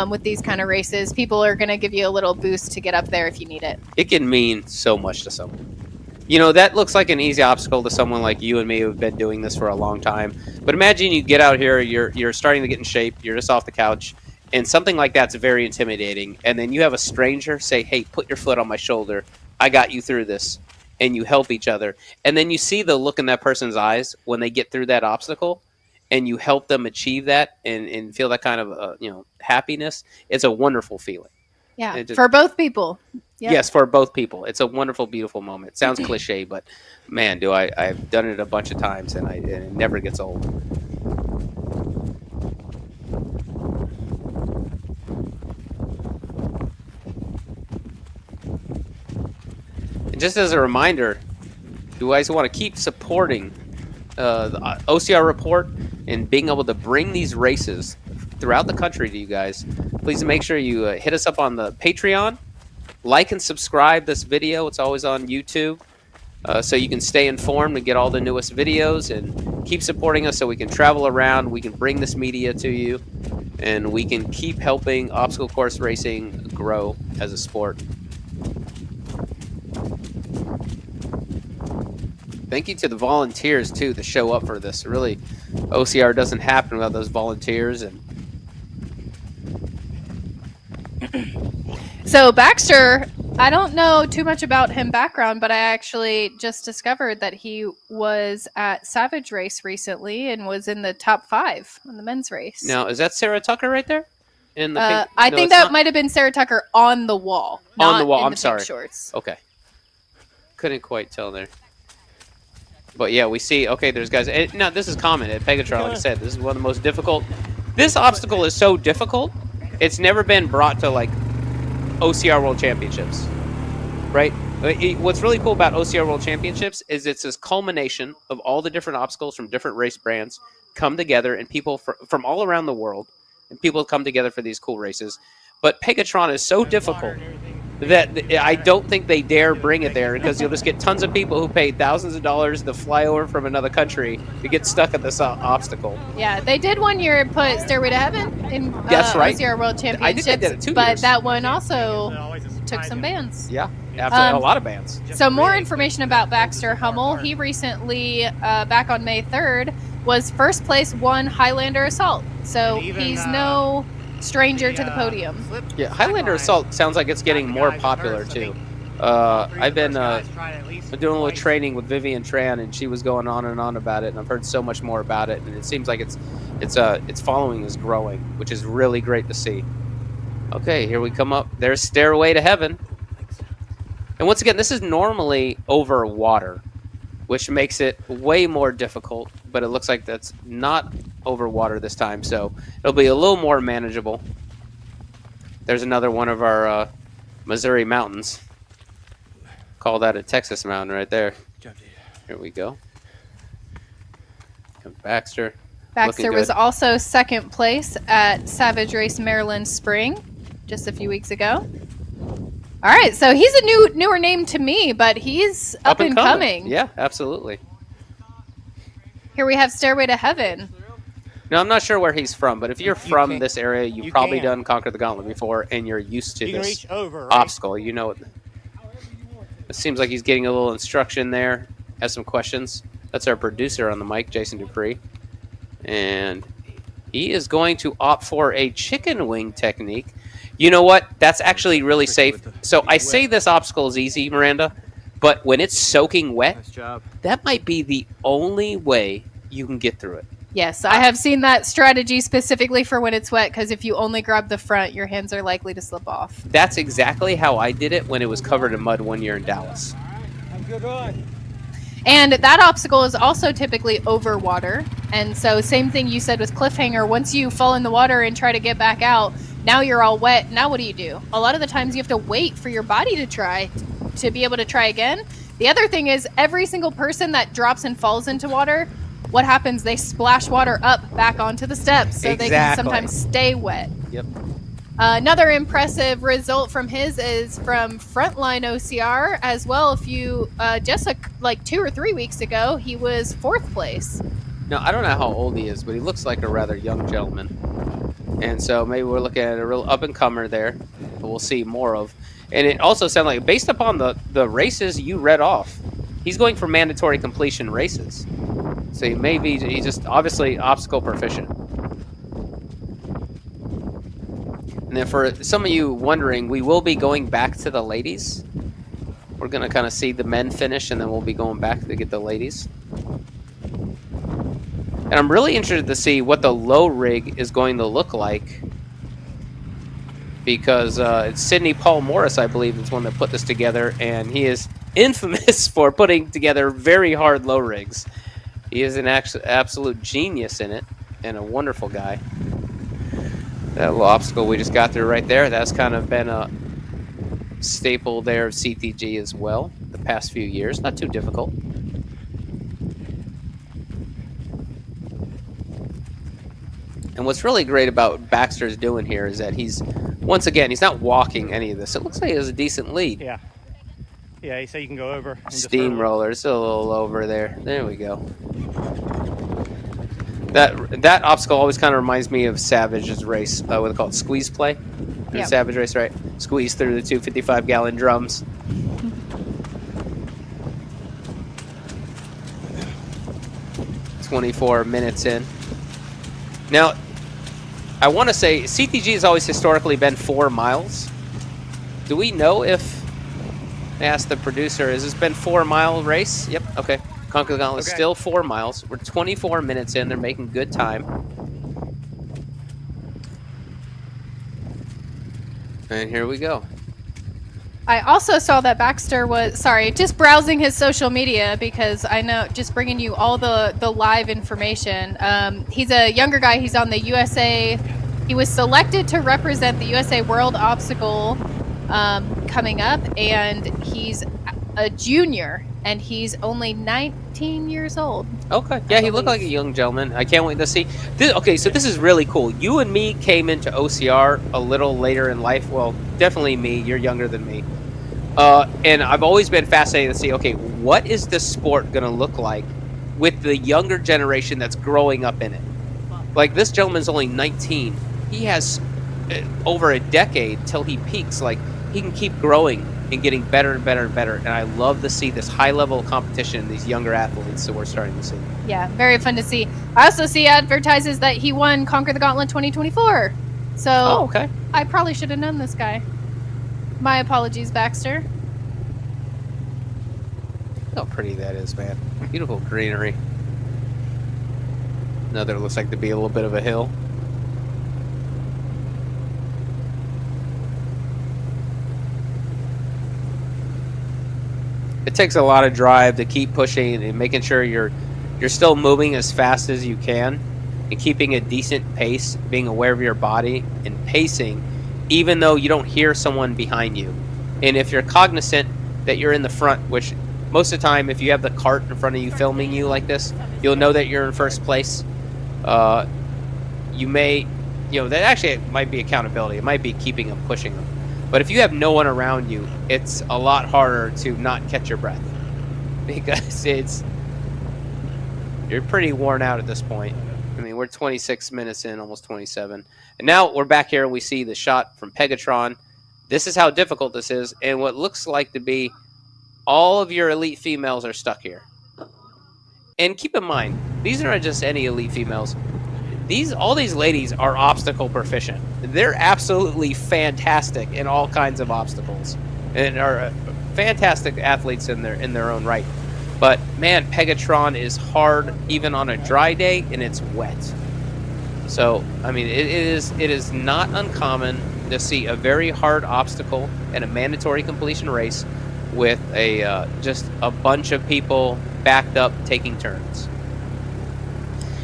with these kind of races. People are going to give you a little boost to get up there if you need it. It can mean so much to someone. That looks like an easy obstacle to someone like you and me who've been doing this for a long time. But imagine you get out here, you're starting to get in shape, you're just off the couch, and something like that's very intimidating. And then you have a stranger say, hey, put your foot on my shoulder. I got you through this. And you help each other. And then you see the look in that person's eyes when they get through that obstacle, and you help them achieve that and feel that kind of happiness. It's a wonderful feeling. Yeah, for both people. Yep. Yes, for both people. It's a wonderful, beautiful moment. It sounds cliche, but man, I've done it a bunch of times, and it never gets old. And just as a reminder, you guys want to keep supporting the OCR report and being able to bring these races throughout the country to you guys, please make sure you hit us up on the Patreon. Like and subscribe this video. It's always on YouTube, so you can stay informed and get all the newest videos, and keep supporting us so we can travel around, we can bring this media to you, and we can keep helping obstacle course racing grow as a sport. Thank you to the volunteers too that show up for this. Really, OCR doesn't happen without those volunteers. And so Baxter, I don't know too much about him background, but I actually just discovered that he was at Savage Race recently and was in the top 5 on the men's race. Now, is that Sarah Tucker right there? In the pink? I think that might have been Sarah Tucker on the wall. On the wall. I'm sorry. Shorts. Okay. Couldn't quite tell there. But yeah, we see. Okay, there's guys. No, this is common at Pegatron. Like I said, this is one of the most difficult. This obstacle is so difficult. It's never been brought to like OCR World Championships, right? What's really cool about OCR World Championships is it's this culmination of all the different obstacles from different race brands come together, and people from all around the world, and people come together for these cool races. But Pegatron is so difficult that I don't think they dare bring it there, because you'll just get tons of people who pay thousands of dollars to fly over from another country to get stuck at this obstacle. Yeah, they did one year put Stairway to Heaven in That's right. OCR World I Championships, think they did it 2 but years. that one also took some bans. Yeah, absolutely. A lot of bands. So more information about Baxter Hummel. He recently, back on May 3rd, was first place, won Highlander Assault. So he's no stranger to the podium. Yeah, Highlander Assault sounds like it's getting more popular too. I've been doing a little training with Vivian Tran, and she was going on and on about it, and I've heard so much more about it, and it seems like its following is growing, which is really great to see. Okay, here we come up. There's Stairway to Heaven. And once again, this is normally over water, which makes it way more difficult, but it looks like that's not over water this time, so it'll be a little more manageable. There's another one of our Missouri mountains. Call that a Texas mountain right there. Here we go. Comes Baxter. Baxter was also second place at Savage Race Maryland Spring just a few weeks ago. All right, so he's a newer name to me, but he's up and coming. Yeah, absolutely. Here we have Stairway to Heaven. Now, I'm not sure where he's from, but if you're from this area, you've probably done Conquer the Gauntlet before, and you're used to this obstacle. You know it. It seems like he's getting a little instruction there. Has some questions. That's our producer on the mic, Jason Dupree. And he is going to opt for a chicken wing technique. You know what? That's actually really safe. So I say this obstacle is easy, Miranda, but when it's soaking wet, that might be the only way you can get through it. Yes, I have seen that strategy specifically for when it's wet, because if you only grab the front, your hands are likely to slip off. That's exactly how I did it when it was covered in mud one year in Dallas. And that obstacle is also typically over water. And so same thing you said with Cliffhanger. Once you fall in the water and try to get back out, now you're all wet. Now what do? A lot of the times you have to wait for your body to be able to try again. The other thing is every single person that drops and falls into water, what happens? They splash water up back onto the steps, so they can sometimes stay wet. Yep. Another impressive result from his is from Frontline OCR as well. If you just like 2 or 3 weeks ago, he was 4th place. Now, I don't know how old he is, but he looks like a rather young gentleman. And so maybe we're looking at a real up-and-comer there that we'll see more of. And it also sounds like, based upon the races you read off, he's going for mandatory completion races. So he's just obviously obstacle proficient. And then for some of you wondering, we will be going back to the ladies. We're going to kind of see the men finish, and then we'll be going back to get the ladies. And I'm really interested to see what the low rig is going to look like, because it's Sidney Paul Morris, I believe, is one that put this together, and he is infamous for putting together very hard low rigs. He is an absolute genius in it, and a wonderful guy. That little obstacle we just got through right there, that's kind of been a staple there of CTG as well the past few years. Not too difficult. And what's really great about Baxter's doing here is that he's not walking any of this. It looks like he has a decent lead. Yeah. Yeah, so you can go over. Steamroller, it's a little over there. There we go. That obstacle always kind of reminds me of Savage's race. What they call it, squeeze play. Yep. Savage race, right? Squeeze through the 255-gallon drums. "24 minutes in." Now, I want to say CTG has always historically been 4 miles. Do we know if? I asked the producer, has this been 4-mile race? Yep. Okay. Conquer the Gauntlet is still 4 miles. We're 24 minutes in. They're making good time. And here we go. I also saw that Baxter was, just browsing his social media, because I know, just bringing you all the live information. He's a younger guy. He's on the USA. He was selected to represent the USA World Obstacle coming up, and he's a junior. and he's only 19 years old. Okay. Yeah, he looked like a young gentleman. I can't wait to see. Okay, so this is really cool. You and me came into OCR a little later in life. Well, definitely me. You're younger than me. And I've always been fascinated to see, okay, what is this sport going to look like with the younger generation that's growing up in it? Like, this gentleman's only 19. He has over a decade till he peaks. Like, he can keep growing and getting better and better and better. And I love to see this high level of competition in these younger athletes that we're starting to see. Yeah, very fun to see. I also see advertises that he won Conquer the Gauntlet 2024. So okay. I probably should have known this guy. My apologies, Baxter. Look how pretty that is, man. Beautiful greenery. Another looks like to be a little bit of a hill. It takes a lot of drive to keep pushing and making sure you're still moving as fast as you can and keeping a decent pace, being aware of your body and pacing, even though you don't hear someone behind you. And if you're cognizant that you're in the front, which most of the time, if you have the cart in front of you filming you like this, you'll know that you're in first place. You may, that actually might be accountability. It might be keeping them, pushing them. But if you have no one around you, it's a lot harder to not catch your breath because you're pretty worn out at this point. I mean, we're 26 minutes in, almost 27. And now we're back here and we see the shot from Pegatron. This is how difficult this is. And what looks like to be all of your elite females are stuck here. And keep in mind, these are not just any elite females. All these ladies are obstacle proficient. They're absolutely fantastic in all kinds of obstacles, and are fantastic athletes in their own right. But man, Pegatron is hard even on a dry day, and it's wet. So I mean, it is not uncommon to see a very hard obstacle and a mandatory completion race with just a bunch of people backed up taking turns.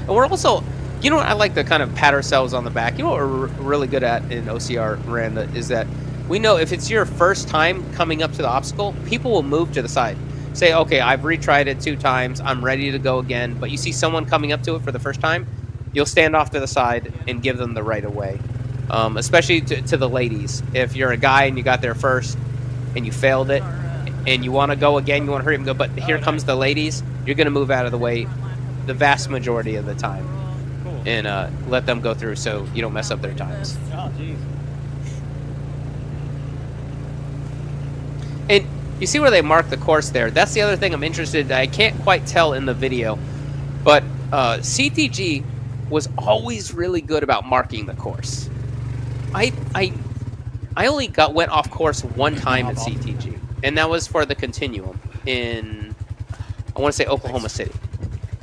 And we're also. You know what, I like to kind of pat ourselves on the back. You know what we're really good at in OCR, Miranda, is that we know if it's your first time coming up to the obstacle, people will move to the side. Say, okay, I've retried it 2 times, I'm ready to go again, but you see someone coming up to it for the first time, you'll stand off to the side and give them the right of way. Especially to the ladies. If you're a guy and you got there first and you failed it and you want to go again, you want to hurry up and go, but here comes the ladies, you're going to move out of the way the vast majority of the time. And let them go through so you don't mess up their times. Oh, jeez. And you see where they mark the course there. That's the other thing I'm interested in. I can't quite tell in the video, but CTG was always really good about marking the course. I only went off course one time at CTG, and that was for the Continuum in, I want to say, Oklahoma City.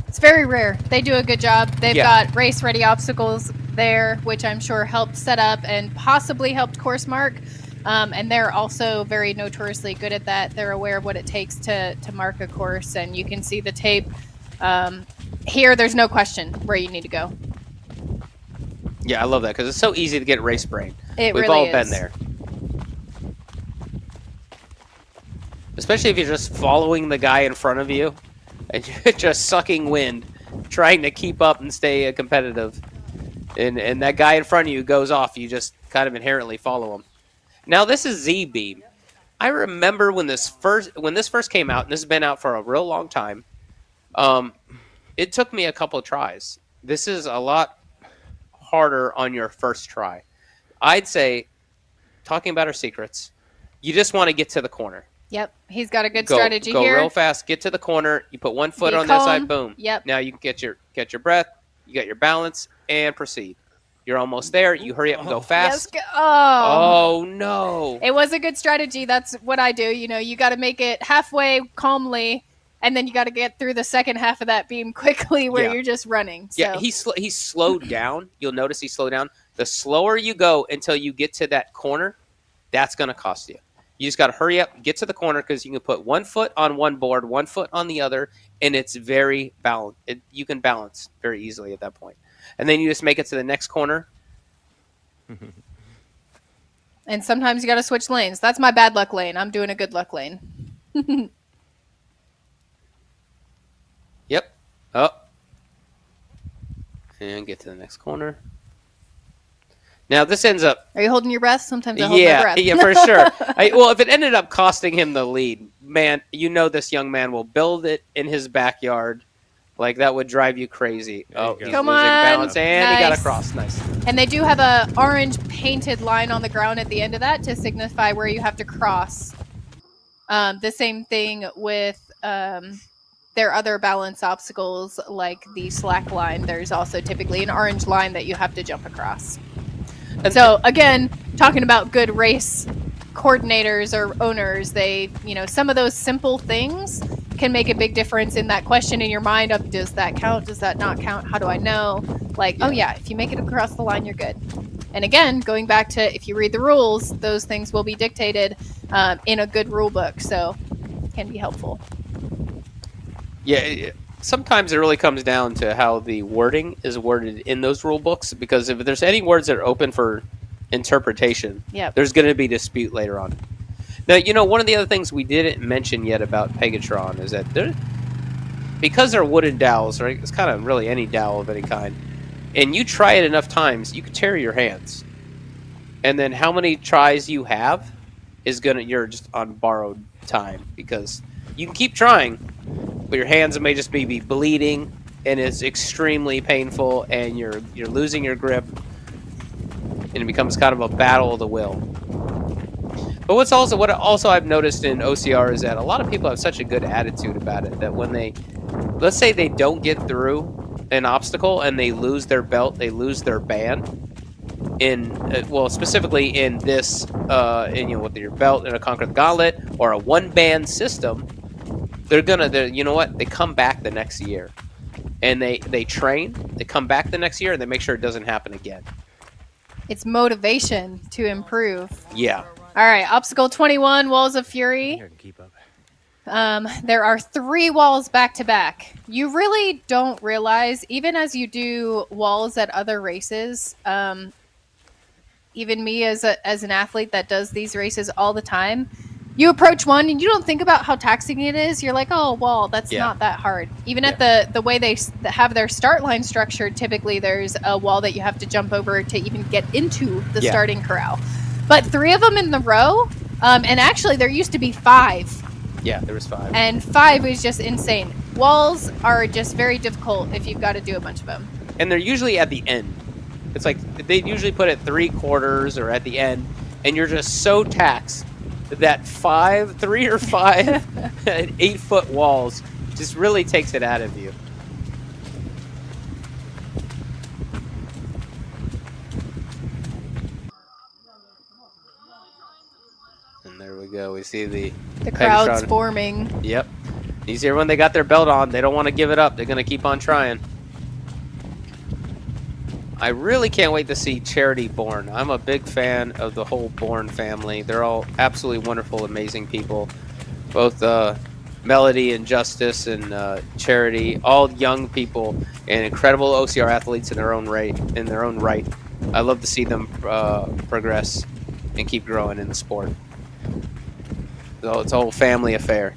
It's very rare. They do a good job. They've got race-ready obstacles there, which I'm sure helped set up and possibly helped course mark. And they're also very notoriously good at that. They're aware of what it takes to mark a course, and you can see the tape. Here, there's no question where you need to go. Yeah, I love that because it's so easy to get race brain. We've really all been there. Especially if you're just following the guy in front of you. And you're just sucking wind, trying to keep up and stay competitive. And that guy in front of you goes off. You just kind of inherently follow him. Now, this is Z-Beam. I remember when this first came out, and this has been out for a real long time, it took me a couple of tries. This is a lot harder on your first try. I'd say, talking about our secrets, you just want to get to the corner. Yep, he's got a good strategy here. Go real fast, get to the corner, you put one foot on this side, boom. Yep. Now you can get your breath, you got your balance, and proceed. You're almost there, you hurry up and go fast. Yes, oh no. It was a good strategy. That's what I do. You got to make it halfway calmly, and then you got to get through the second half of that beam quickly where you're just running. So. Yeah, he's slowed down. You'll notice he slowed down. The slower you go until you get to that corner, that's going to cost you. You just got to hurry up, get to the corner, because you can put one foot on one board, one foot on the other, and it's very balanced. You can balance very easily at that point. And then you just make it to the next corner. And sometimes you got to switch lanes. That's my bad luck lane. I'm doing a good luck lane. Yep. Oh. And get to the next corner. Now this ends up. Are you holding your breath? Sometimes I hold my breath. Yeah, for sure. Well, if it ended up costing him the lead, man, this young man will build it in his backyard. Like, that would drive you crazy. There you He's go. Come losing on. balance, and he got Nice. across. Nice. And they do have a orange painted line on the ground at the end of that to signify where you have to cross. The same thing with their other balance obstacles, like the slack line. There's also typically an orange line that you have to jump across. And So again, talking about good race coordinators or owners, some of those simple things can make a big difference in that question in your mind of, does that count? Does that not count? How do I know? Like, oh yeah, if you make it across the line, you're good. And again, going back to, if you read the rules, those things will be dictated in a good rule book. So it can be helpful. Yeah, sometimes it really comes down to how the wording is worded in those rule books, because if there's any words that are open for interpretation, Yep. there's going to be dispute later on. Now, one of the other things we didn't mention yet about Pegatron is that because they're wooden dowels, right? It's kind of really any dowel of any kind, and you try it enough times, you can tear your hands. And then how many tries you have you're just on borrowed time, because you can keep trying, but your hands may just be bleeding, and it's extremely painful, and you're losing your grip, and it becomes kind of a battle of the will. But what also I've noticed in OCR is that a lot of people have such a good attitude about it that when let's say they don't get through an obstacle and they lose their belt, they lose their band. Specifically in this, with your belt in a Conquer the Gauntlet or a one-band system, they come back the next year, and they train, they come back the next year, and they make sure it doesn't happen again. It's motivation to improve. Yeah. All right, obstacle 21, Walls of Fury. Here to keep up. There are 3 walls back to back. You really don't realize, even as you do walls at other races, even me as an athlete that does these races all the time, you approach one and you don't think about how taxing it is. You're like, oh, wall, that's not that hard. Even at the way they have their start line structured, typically there's a wall that you have to jump over to even get into the starting corral. But 3 of them in the row, and actually there used to be 5. Yeah, there was 5. And 5 is just insane. Walls are just very difficult if you've got to do a bunch of them. And they're usually at the end. It's like they usually put it 3/4 or at the end, and you're just so taxed that 3 or 5 8-foot walls just really takes it out of you. And there we go. We see the crowd's Pegatron forming. Yep. You see everyone, they got their belt on. They don't want to give it up. They're going to keep on trying. I really can't wait to see Charity Bourne. I'm a big fan of the whole Bourne family. They're all absolutely wonderful, amazing people. Both Melody and Justice and Charity, all young people and incredible OCR athletes in their own right. I love to see them progress and keep growing in the sport. So it's a whole family affair.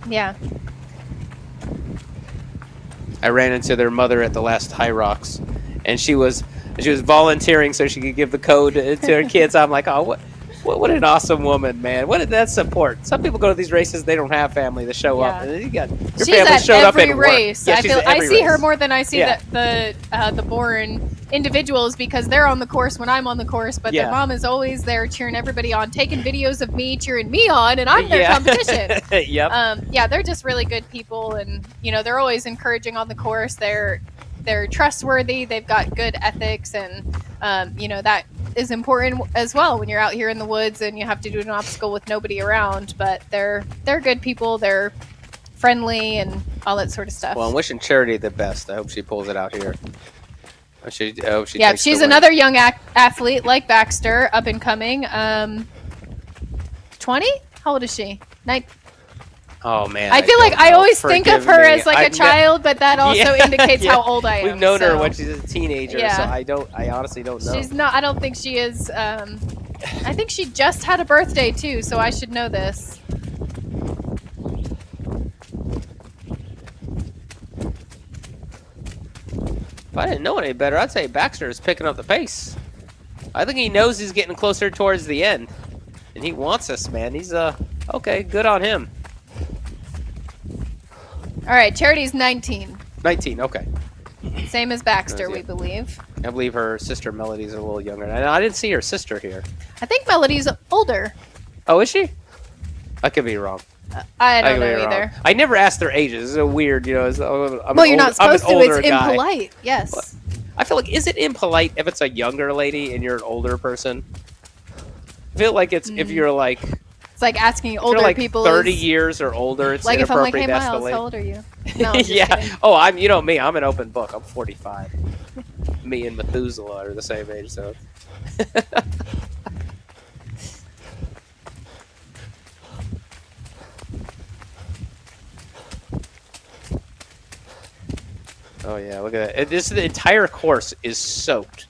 Yeah. I ran into their mother at the last High Rocks, and she was volunteering so she could give the code to her kids. I'm like, oh, what an awesome woman, man! What that support? Some people go to these races, they don't have family to show up, and you got your family showed up in race. Yeah, I see her more than I see the Bourne individuals, because they're on the course when I'm on the course, but their mom is always there cheering everybody on, taking videos of me cheering me on, and I'm their competition. Yep. They're just really good people, and they're always encouraging on the course. They're trustworthy. They've got good ethics, and that is important as well when you're out here in the woods and you have to do an obstacle with nobody around. But they're good people. They're friendly and all that sort of stuff. Well, I'm wishing Charity the best. I hope she pulls it out here. I hope she yeah, takes she's the win. another young athlete like Baxter, up and coming. 20? How old is she? Oh man! I feel like I always think of her as like a child, but that also indicates how old I am. We've known her when she's a teenager, so I honestly don't know. She's not. I don't think she is. I think she just had a birthday too, so I should know this. If I didn't know any better, I'd say Baxter is picking up the pace. I think he knows he's getting closer towards the end. And he wants us, man. He's, okay, good on him. All right, Charity's 19. 19, okay. Same as Baxter, we believe. I believe her sister Melody's a little younger. I didn't see her sister here. I think Melody's older. Oh, is she? I could be wrong. I don't know either. I never asked their ages. It's a weird, you know. Well, you're not supposed to. It's impolite. Yes. What? I feel like, is it impolite if it's a younger lady and you're an older person? I feel like it's if you're like... It's like asking older like people 30 years or older. It's like if I'm like, hey, inappropriate. Miles, how old are you? No, I'm just yeah. kidding. Oh, you know me. I'm an open book. I'm 45. Me and Methuselah are the same age, so. Oh yeah, look at that. The entire course is soaked.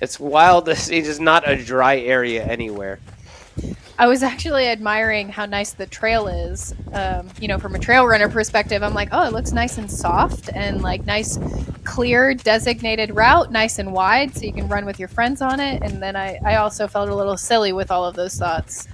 It's wild to see just not a dry area anywhere. I was actually admiring how nice the trail is. You know, from a trail runner perspective, I'm like, oh, it looks nice and soft and like nice, clear, designated route, nice and wide, so you can run with your friends on it. And then I also felt a little silly with all of those thoughts.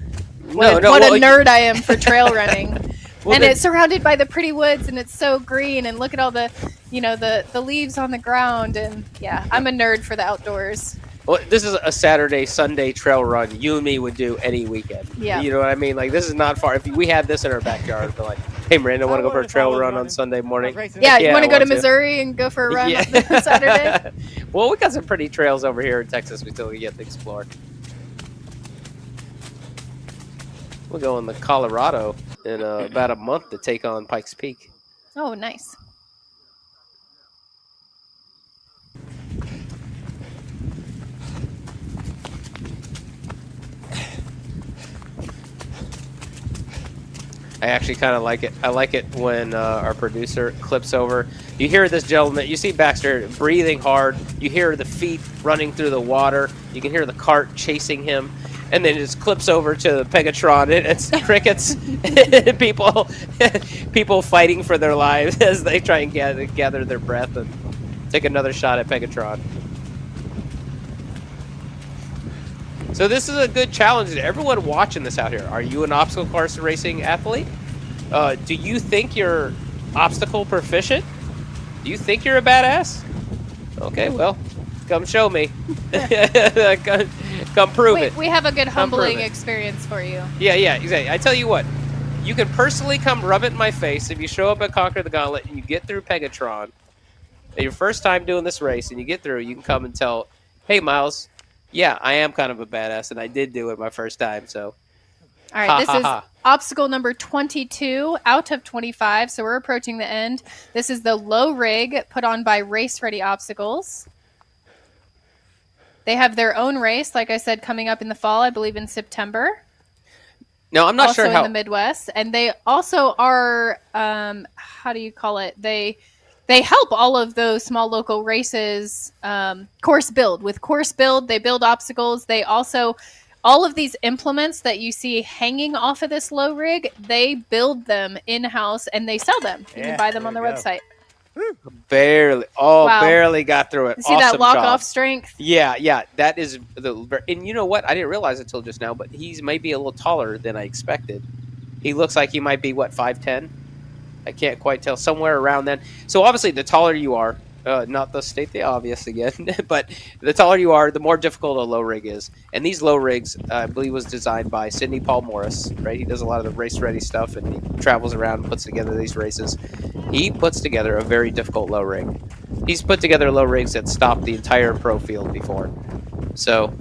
What a nerd I am for trail running. And it's surrounded by the pretty woods, and it's so green. And look at all the, you know, the leaves on the ground. And yeah, I'm a nerd for the outdoors. Well, this is a Saturday, Sunday trail run you and me would do any weekend. Yeah. You know what I mean? Like, this is not far. If we had this in our backyard, we're like, hey, Miranda, want to go for a trail run on Sunday morning? Yeah, you want to go to Missouri and go for a run on Saturday? Well, we got some pretty trails over here in Texas we still get to explore. We'll go in the Colorado in about a month to take on Pikes Peak. Oh, nice. I actually kind of like it. I like it when our producer clips over. You hear this gentleman, you see Baxter breathing hard. You hear the feet running through the water. You can hear the cart chasing him. And then it just clips over to the Pegatron, and it's crickets, people fighting for their lives as they try and gather their breath and take another shot at Pegatron. So this is a good challenge to everyone watching this out here. Are you an obstacle course racing athlete? Do you think you're obstacle proficient? Do you think you're a badass? Okay, well, come show me. Come prove it. We have a good humbling experience for you. Yeah, exactly. I tell you what, you can personally come rub it in my face if you show up at Conquer the Gauntlet and you get through Pegatron. And your first time doing this race and you get through, you can come and tell, hey, Miles, yeah, I am kind of a badass, and I did do it my first time, so. All right, this is obstacle number 22 out of 25, so we're approaching the end. This is the low rig put on by Race Ready Obstacles. They have their own race, like I said, coming up in the fall, I believe in September. No, I'm not sure how. Also in the Midwest. And they also are, how do you call it? They help all of those small local races course build. With course build, they build obstacles. They also, all of these implements that you see hanging off of this low rig, they build them in-house and they sell them. You can buy them on their website. Barely got through it. See that lock-off strength? Yeah, that is and you know what? I didn't realize it until just now, but he's maybe a little taller than I expected. He looks like he might be, what, 5'10"? I can't quite tell, somewhere around then. So obviously, the taller you are, not to state the obvious again, but the taller you are, the more difficult a low rig is. And these low rigs, I believe, was designed by Sidney Paul Morris, right? He does a lot of the race-ready stuff, and he travels around and puts together these races. He puts together a very difficult low rig. He's put together low rigs that stopped the entire pro field before. So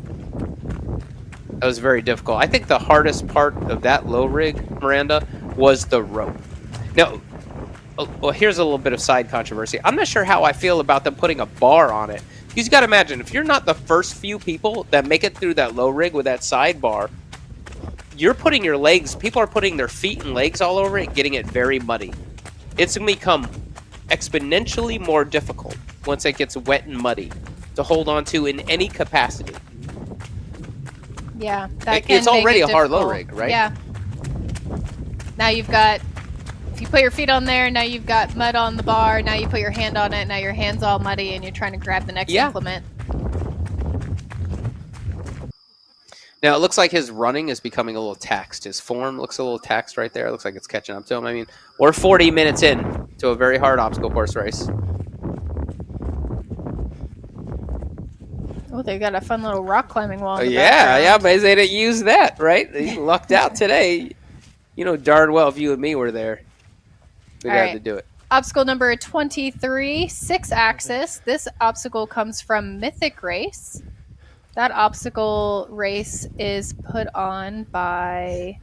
that was very difficult. I think the hardest part of that low rig, Miranda, was the rope. Now, well, here's a little bit of side controversy. I'm not sure how I feel about them putting a bar on it. Because you got to imagine, if you're not the first few people that make it through that low rig with that sidebar, you're putting your legs, people are putting their feet and legs all over it, getting it very muddy. It's going to become exponentially more difficult once it gets wet and muddy to hold on to in any capacity. Yeah, it's already a hard low rig, right? Yeah. Now you've got you put your feet on there, now you've got mud on the bar, now you put your hand on it, now your hand's all muddy and you're trying to grab the next implement. Now, it looks like his running is becoming a little taxed. His form looks a little taxed right there. It looks like it's catching up to him. I mean, we're 40 minutes in to a very hard obstacle course race. Oh, they got a fun little rock climbing wall in the Yeah, background. but they didn't use that, right? They lucked out today. You know darn well if you and me were there, we'd have to do it. Obstacle number 23, 6-axis. This obstacle comes from Mythic Race. That obstacle race is put on by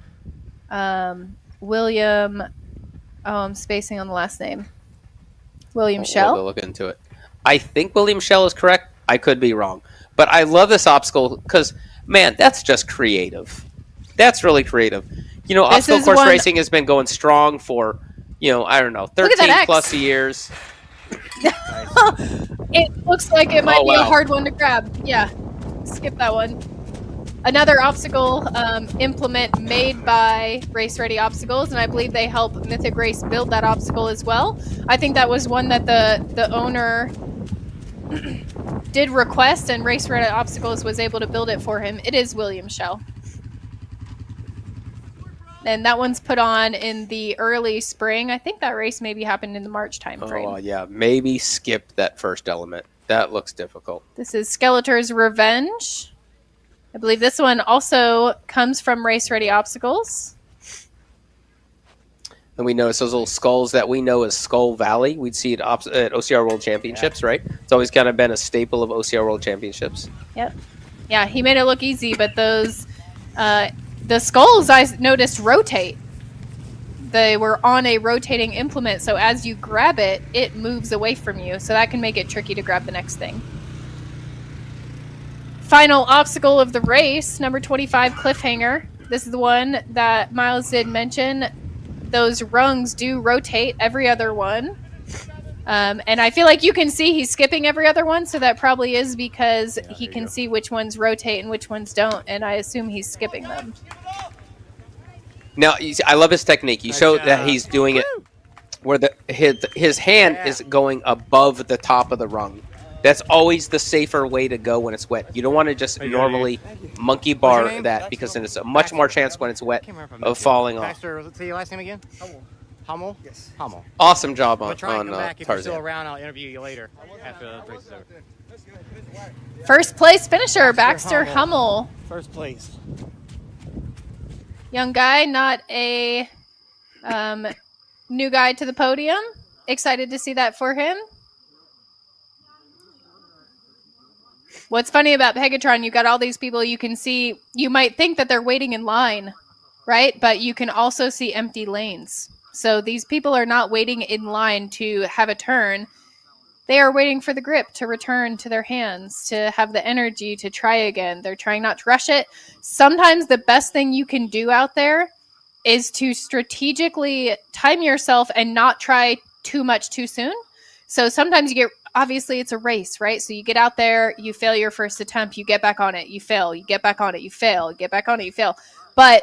William. Oh, I'm spacing on the last name. William Schell. We'll look into it. I think William Schell is correct. I could be wrong. But I love this obstacle because, man, that's just creative. That's really creative. You know, obstacle course racing has been going strong for, I don't know, 13 plus years. It looks like it might be a hard one to grab. Yeah, skip that one. Another obstacle implement made by Race Ready Obstacles, and I believe they help Mythic Race build that obstacle as well. I think that was one that the owner did request, and Race Ready Obstacles was able to build it for him. It is William Schell. And that one's put on in the early spring. I think that race maybe happened in the March timeframe. Oh, yeah. Maybe skip that first element. That looks difficult. This is Skeletor's Revenge. I believe this one also comes from Race Ready Obstacles. And we notice those little skulls that we know as Skull Valley. We'd see it at OCR World Championships, right? It's always kind of been a staple of OCR World Championships. Yep. Yeah, he made it look easy, but those... the skulls, I noticed, rotate. They were on a rotating implement, so as you grab it, it moves away from you. So that can make it tricky to grab the next thing. Final obstacle of the race, number 25, Cliffhanger. This is the one that Miles did mention. Those rungs do rotate every other one. And I feel like you can see he's skipping every other one, so that probably is because he can see which ones rotate and which ones don't, and I assume he's skipping them. Now, I love his technique. You showed that he's doing it where his hand is going above the top of the rung. That's always the safer way to go when it's wet. You don't want to just normally monkey bar that, because then it's a much more chance when it's wet of falling off. Baxter, say your last name again? Hummel? Yes. Hummel. Awesome job on Tarzan. If you're still Tarzan. around, I'll interview you later after the race is over. First place finisher, Baxter Hummel. First place. Young guy, not a new guy to the podium. Excited to see that for him. What's funny about Pegatron, you got all these people you can see. You might think that they're waiting in line, right? But you can also see empty lanes. So these people are not waiting in line to have a turn. They are waiting for the grip to return to their hands, to have the energy to try again. They're trying not to rush it. Sometimes the best thing you can do out there is to strategically time yourself and not try too much too soon. So sometimes you get, obviously it's a race, right? So you get out there, you fail your first attempt, you get back on it, you fail, you get back on it, you fail, you get back on it, you fail. But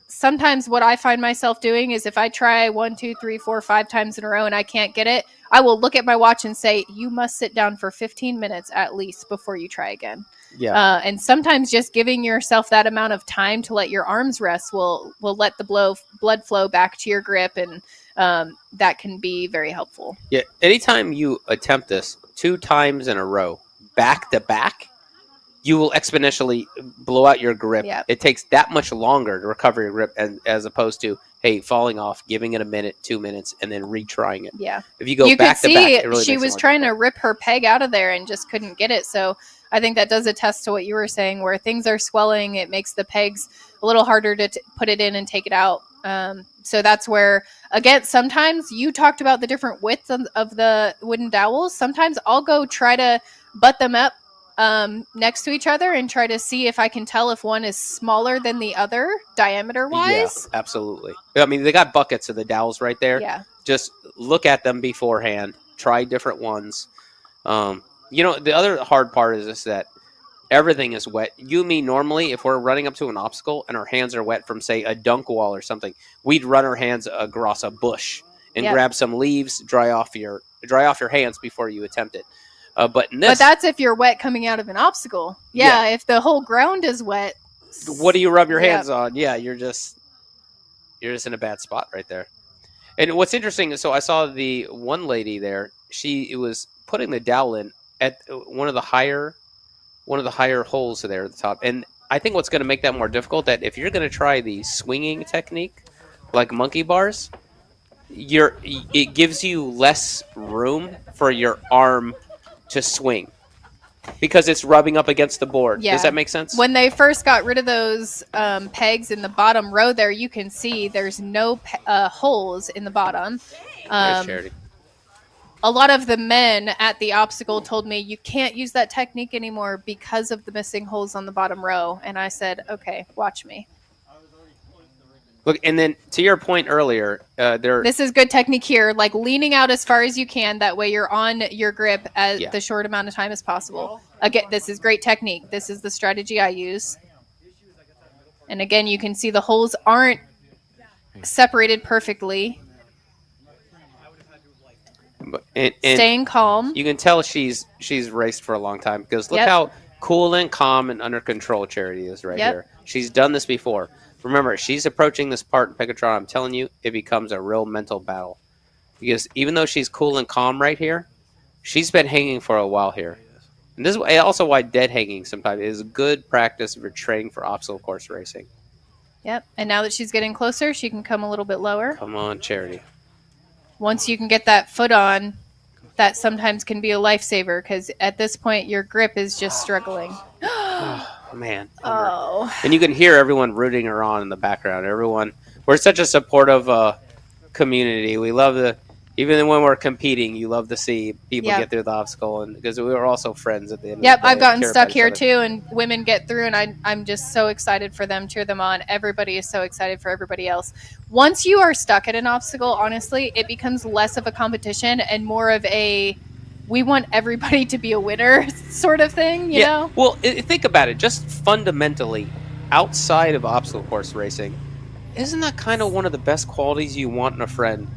sometimes what I find myself doing is if I try 1, 2, 3, 4, 5 times in a row and I can't get it, I will look at my watch and say, you must sit down for 15 minutes at least before you try again. Yeah. And sometimes just giving yourself that amount of time to let your arms rest will let the blood flow back to your grip, and that can be very helpful. Yeah. Anytime you attempt this 2 times in a row, back to back, you will exponentially blow out your grip. Yep. It takes that much longer to recover your grip, as opposed to, hey, falling off, giving it a minute, 2 minutes, and then retrying it. Yeah. If you go back to back, it really she makes was it trying to rip her peg out of there and just couldn't get it. So I think that does attest to what you were saying, where things are swelling. It makes the pegs a little harder to put it in and take it out. So that's where, again, sometimes you talked about the different widths of the wooden dowels. Sometimes I'll go try to butt them up next to each other and try to see if I can tell if one is smaller than the other diameter wise. Yeah, absolutely. I mean, they got buckets of the dowels right there. Yeah. Just look at them beforehand. Try different ones. The other hard part is that Everything is wet. You and me normally, if we're running up to an obstacle and our hands are wet from, say, a dunk wall or something, we'd run our hands across a bush and Yep. grab some leaves, dry off your hands before you attempt it. But in this, But that's if you're wet coming out of an obstacle. Yeah, if the whole ground is wet. what do you rub your Yep. hands on? Yeah, you're just in a bad spot right there. And what's interesting is, so I saw the one lady there. She was putting the dowel in at one of the higher holes there at the top. And I think what's going to make that more difficult, that if you're going to try the swinging technique, like monkey bars, it gives you less room for your arm to swing because it's rubbing up against the board. Yeah. Does that make sense? When they first got rid of those pegs in the bottom row there, you can see there's no holes in the bottom. There's Charity. A lot of the men at the obstacle told me you can't use that technique anymore because of the missing holes on the bottom row. And I said, okay, watch me. Look, and then to your point earlier, this is good technique here, like leaning out as far as you can. That way you're on your grip as the short amount of time as possible. Again, this is great technique. This is the strategy I use. And again, you can see the holes aren't separated perfectly. And staying calm. You can tell she's raced for a long time because look how cool and calm and under control Charity is right here. She's done this before. Remember, she's approaching this part in Pegatron. I'm telling you, it becomes a real mental battle. Because even though she's cool and calm right here, she's been hanging for a while here. And this is also why dead hanging sometimes is good practice for training for obstacle course racing. Yep. And now that she's getting closer, she can come a little bit lower. Come on, Charity. Once you can get that foot on, that sometimes can be a lifesaver because at this point, your grip is just struggling. Oh, man. Oh. And you can hear everyone rooting her on in the background. We're such a supportive community. We love even when we're competing, you love to see people get through the obstacle, and because we were also friends at the end. Yep, of the day. I've gotten stuck here too, and women get through, and I'm just so excited for them, cheer them on. Everybody is so excited for everybody else. Once you are stuck at an obstacle, honestly, it becomes less of a competition and more of a we want everybody to be a winner sort of thing, you know? Well, think about it. Just fundamentally, outside of obstacle course racing, isn't that kind of one of the best qualities you want in a friend?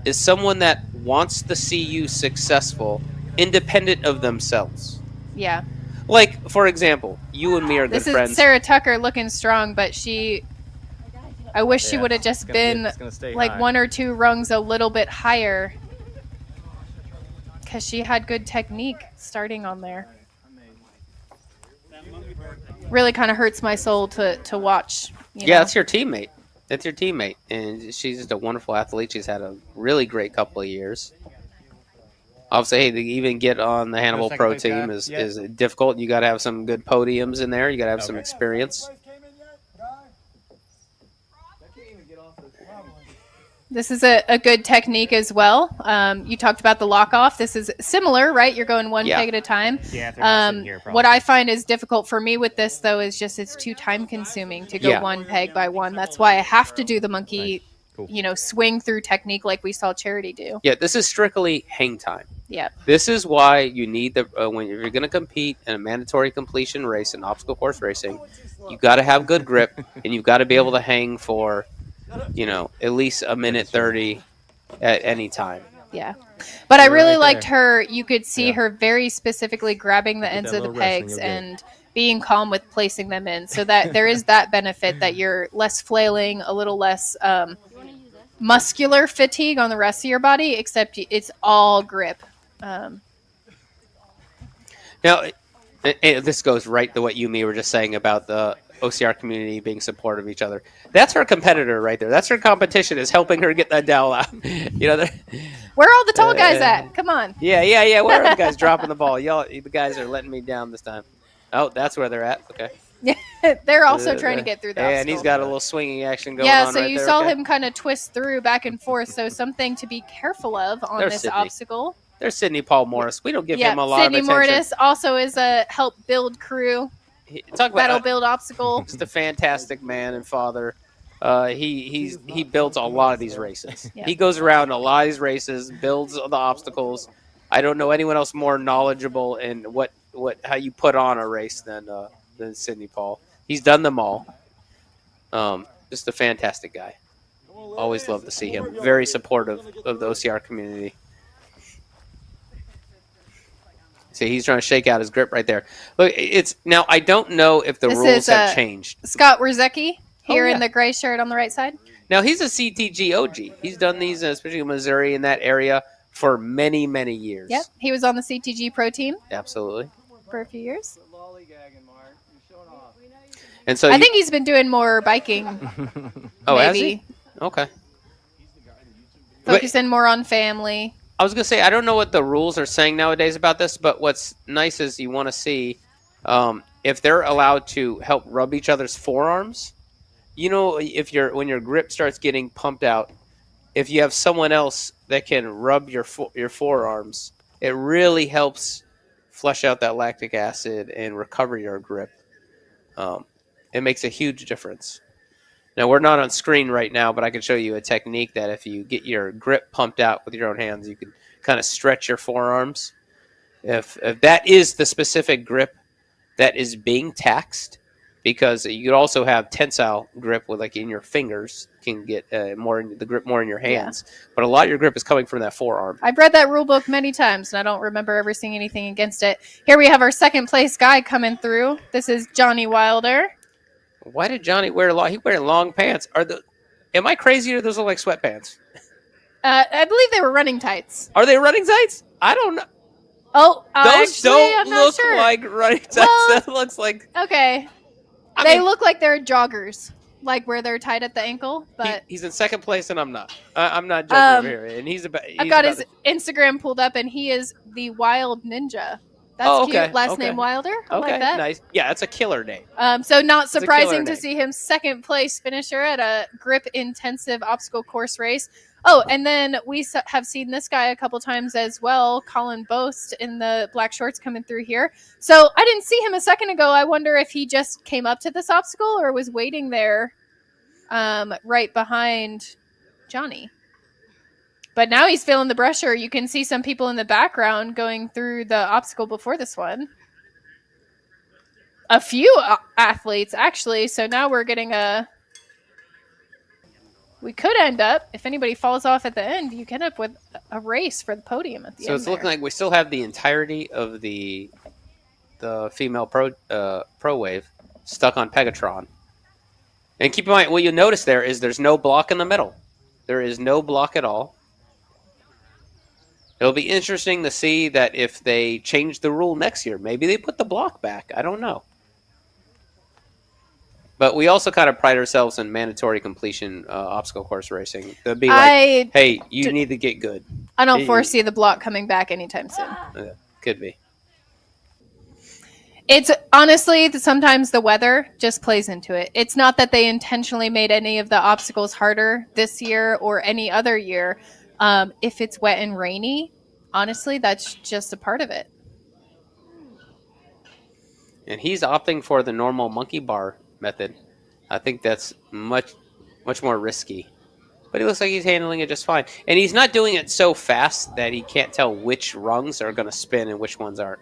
Is someone that wants to see you successful, independent of themselves. Yeah. Like, for example, you and me are good friends. This is Sarah Tucker looking strong, but I wish she would have just been like high. 1 or 2 rungs a little bit higher. Because she had good technique starting on there. Really kind of hurts my soul to watch. You know? That's your teammate. That's your teammate. And she's just a wonderful athlete. She's had a really great couple of years. Obviously, hey, to even get on the Hannibal Pro team is difficult. You got to have some good podiums in there. You got to have some experience. This is a good technique as well. You talked about the lock off. This is similar, right? You're going one peg at a time. Yeah, what I find is difficult for me with this, though, is just it's too time consuming to go one peg by one. That's why I have to do the monkey, swing through technique like we saw Charity do. Yeah, this is strictly hang time. Yeah. This is why you need when you're going to compete in a mandatory completion race in obstacle course racing, you got to have good grip and you've got to be able to hang for at least a minute 30 at any time. Yeah. But I really liked her. You could see her very specifically grabbing the ends of the pegs and being calm with placing them in. So that there is that benefit that you're less flailing, a little less muscular fatigue on the rest of your body, except it's all grip. Now, this goes right to what you and me were just saying about the OCR community being supportive of each other. That's her competitor right there. That's her competition, is helping her get that dowel out. Where are all the tall guys at? Come on. Yeah. Where are the guys dropping the ball? Y'all, the guys are letting me down this time. Oh, that's where they're at. Okay. They're also trying to get through that. Yeah, and he's got a little swinging action going on. Yeah, so you saw him kind of twist through back and forth. So something to be careful of on this obstacle. There's Sidney Paul Morris. We don't give him a lot of attention. Sidney Morris also is a help build crew. That'll build obstacle. Just a fantastic man and father. He builds a lot of these races. Yeah. He goes around a lot of these races, builds the obstacles. I don't know anyone else more knowledgeable in what how you put on a race than Sidney Paul. He's done them all. Just a fantastic guy. Always love to see him. Very supportive of the OCR community. See, he's trying to shake out his grip right there. Look, it's now. I don't know if the rules have changed. Scott Wierzecki here yeah. in the gray shirt on the right side. Now he's a CTG OG. He's done these, especially in Missouri, in that area, for many, many years. Yep, he was on the CTG Pro team. Absolutely. For a few years. And so I think he's been doing more biking. Oh, maybe. Has he? Okay. Focusing more on family. I was going to say, I don't know what the rules are saying nowadays about this, but what's nice is you want to see if they're allowed to help rub each other's forearms. You know, when your grip starts getting pumped out, if you have someone else that can rub your forearms, it really helps flush out that lactic acid and recover your grip. It makes a huge difference. Now, we're not on screen right now, but I can show you a technique that if you get your grip pumped out with your own hands, you can kind of stretch your forearms. If that is the specific grip that is being taxed, because you could also have tensile grip with like in your fingers can get the grip more in your hands. Yeah. But a lot of your grip is coming from that forearm. I've read that rule book many times, and I don't remember ever seeing anything against it. Here we have our second place guy coming through. This is Johnny Wilder. Why did Johnny wear he wearing long pants? Am I crazy or those look like sweatpants? I believe they were running tights. Are they running tights? I don't know. Oh, those actually, don't I'm not look sure. like running tights. Well, that looks like okay. They look like they're joggers, like where they're tied at the ankle. But he's in second place, and I'm not. I'm not judging over here. And I've got his Instagram pulled up, and he is the Wild Ninja. That's cute. Last name Wilder. I like that. Nice. Yeah, that's a killer name. So not surprising to see him second place finisher at a grip intensive obstacle course race. Oh, and then we have seen this guy a couple times as well, Colin Boast in the black shorts coming through here. So I didn't see him a second ago. I wonder if he just came up to this obstacle or was waiting there right behind Johnny. But now he's feeling the pressure. You can see some people in the background going through the obstacle before this one. A few athletes, actually. So now we're getting we could end up, if anybody falls off at the end, you end up with a race for the podium at the end. So it's looking like we still have the entirety of the female pro wave stuck on Pegatron. And keep in mind, what you'll notice there's no block in the middle. There is no block at all. It'll be interesting to see that if they change the rule next year, maybe they put the block back. I don't know. But we also kind of pride ourselves in mandatory completion obstacle course racing. They'll be like, hey, you need to get good. I don't foresee the block coming back anytime soon. Could be. It's honestly, sometimes the weather just plays into it. It's not that they intentionally made any of the obstacles harder this year or any other year. If it's wet and rainy, honestly, that's just a part of it. And he's opting for the normal monkey bar method. I think that's much more risky. But he looks like he's handling it just fine. And he's not doing it so fast that he can't tell which rungs are going to spin and which ones aren't.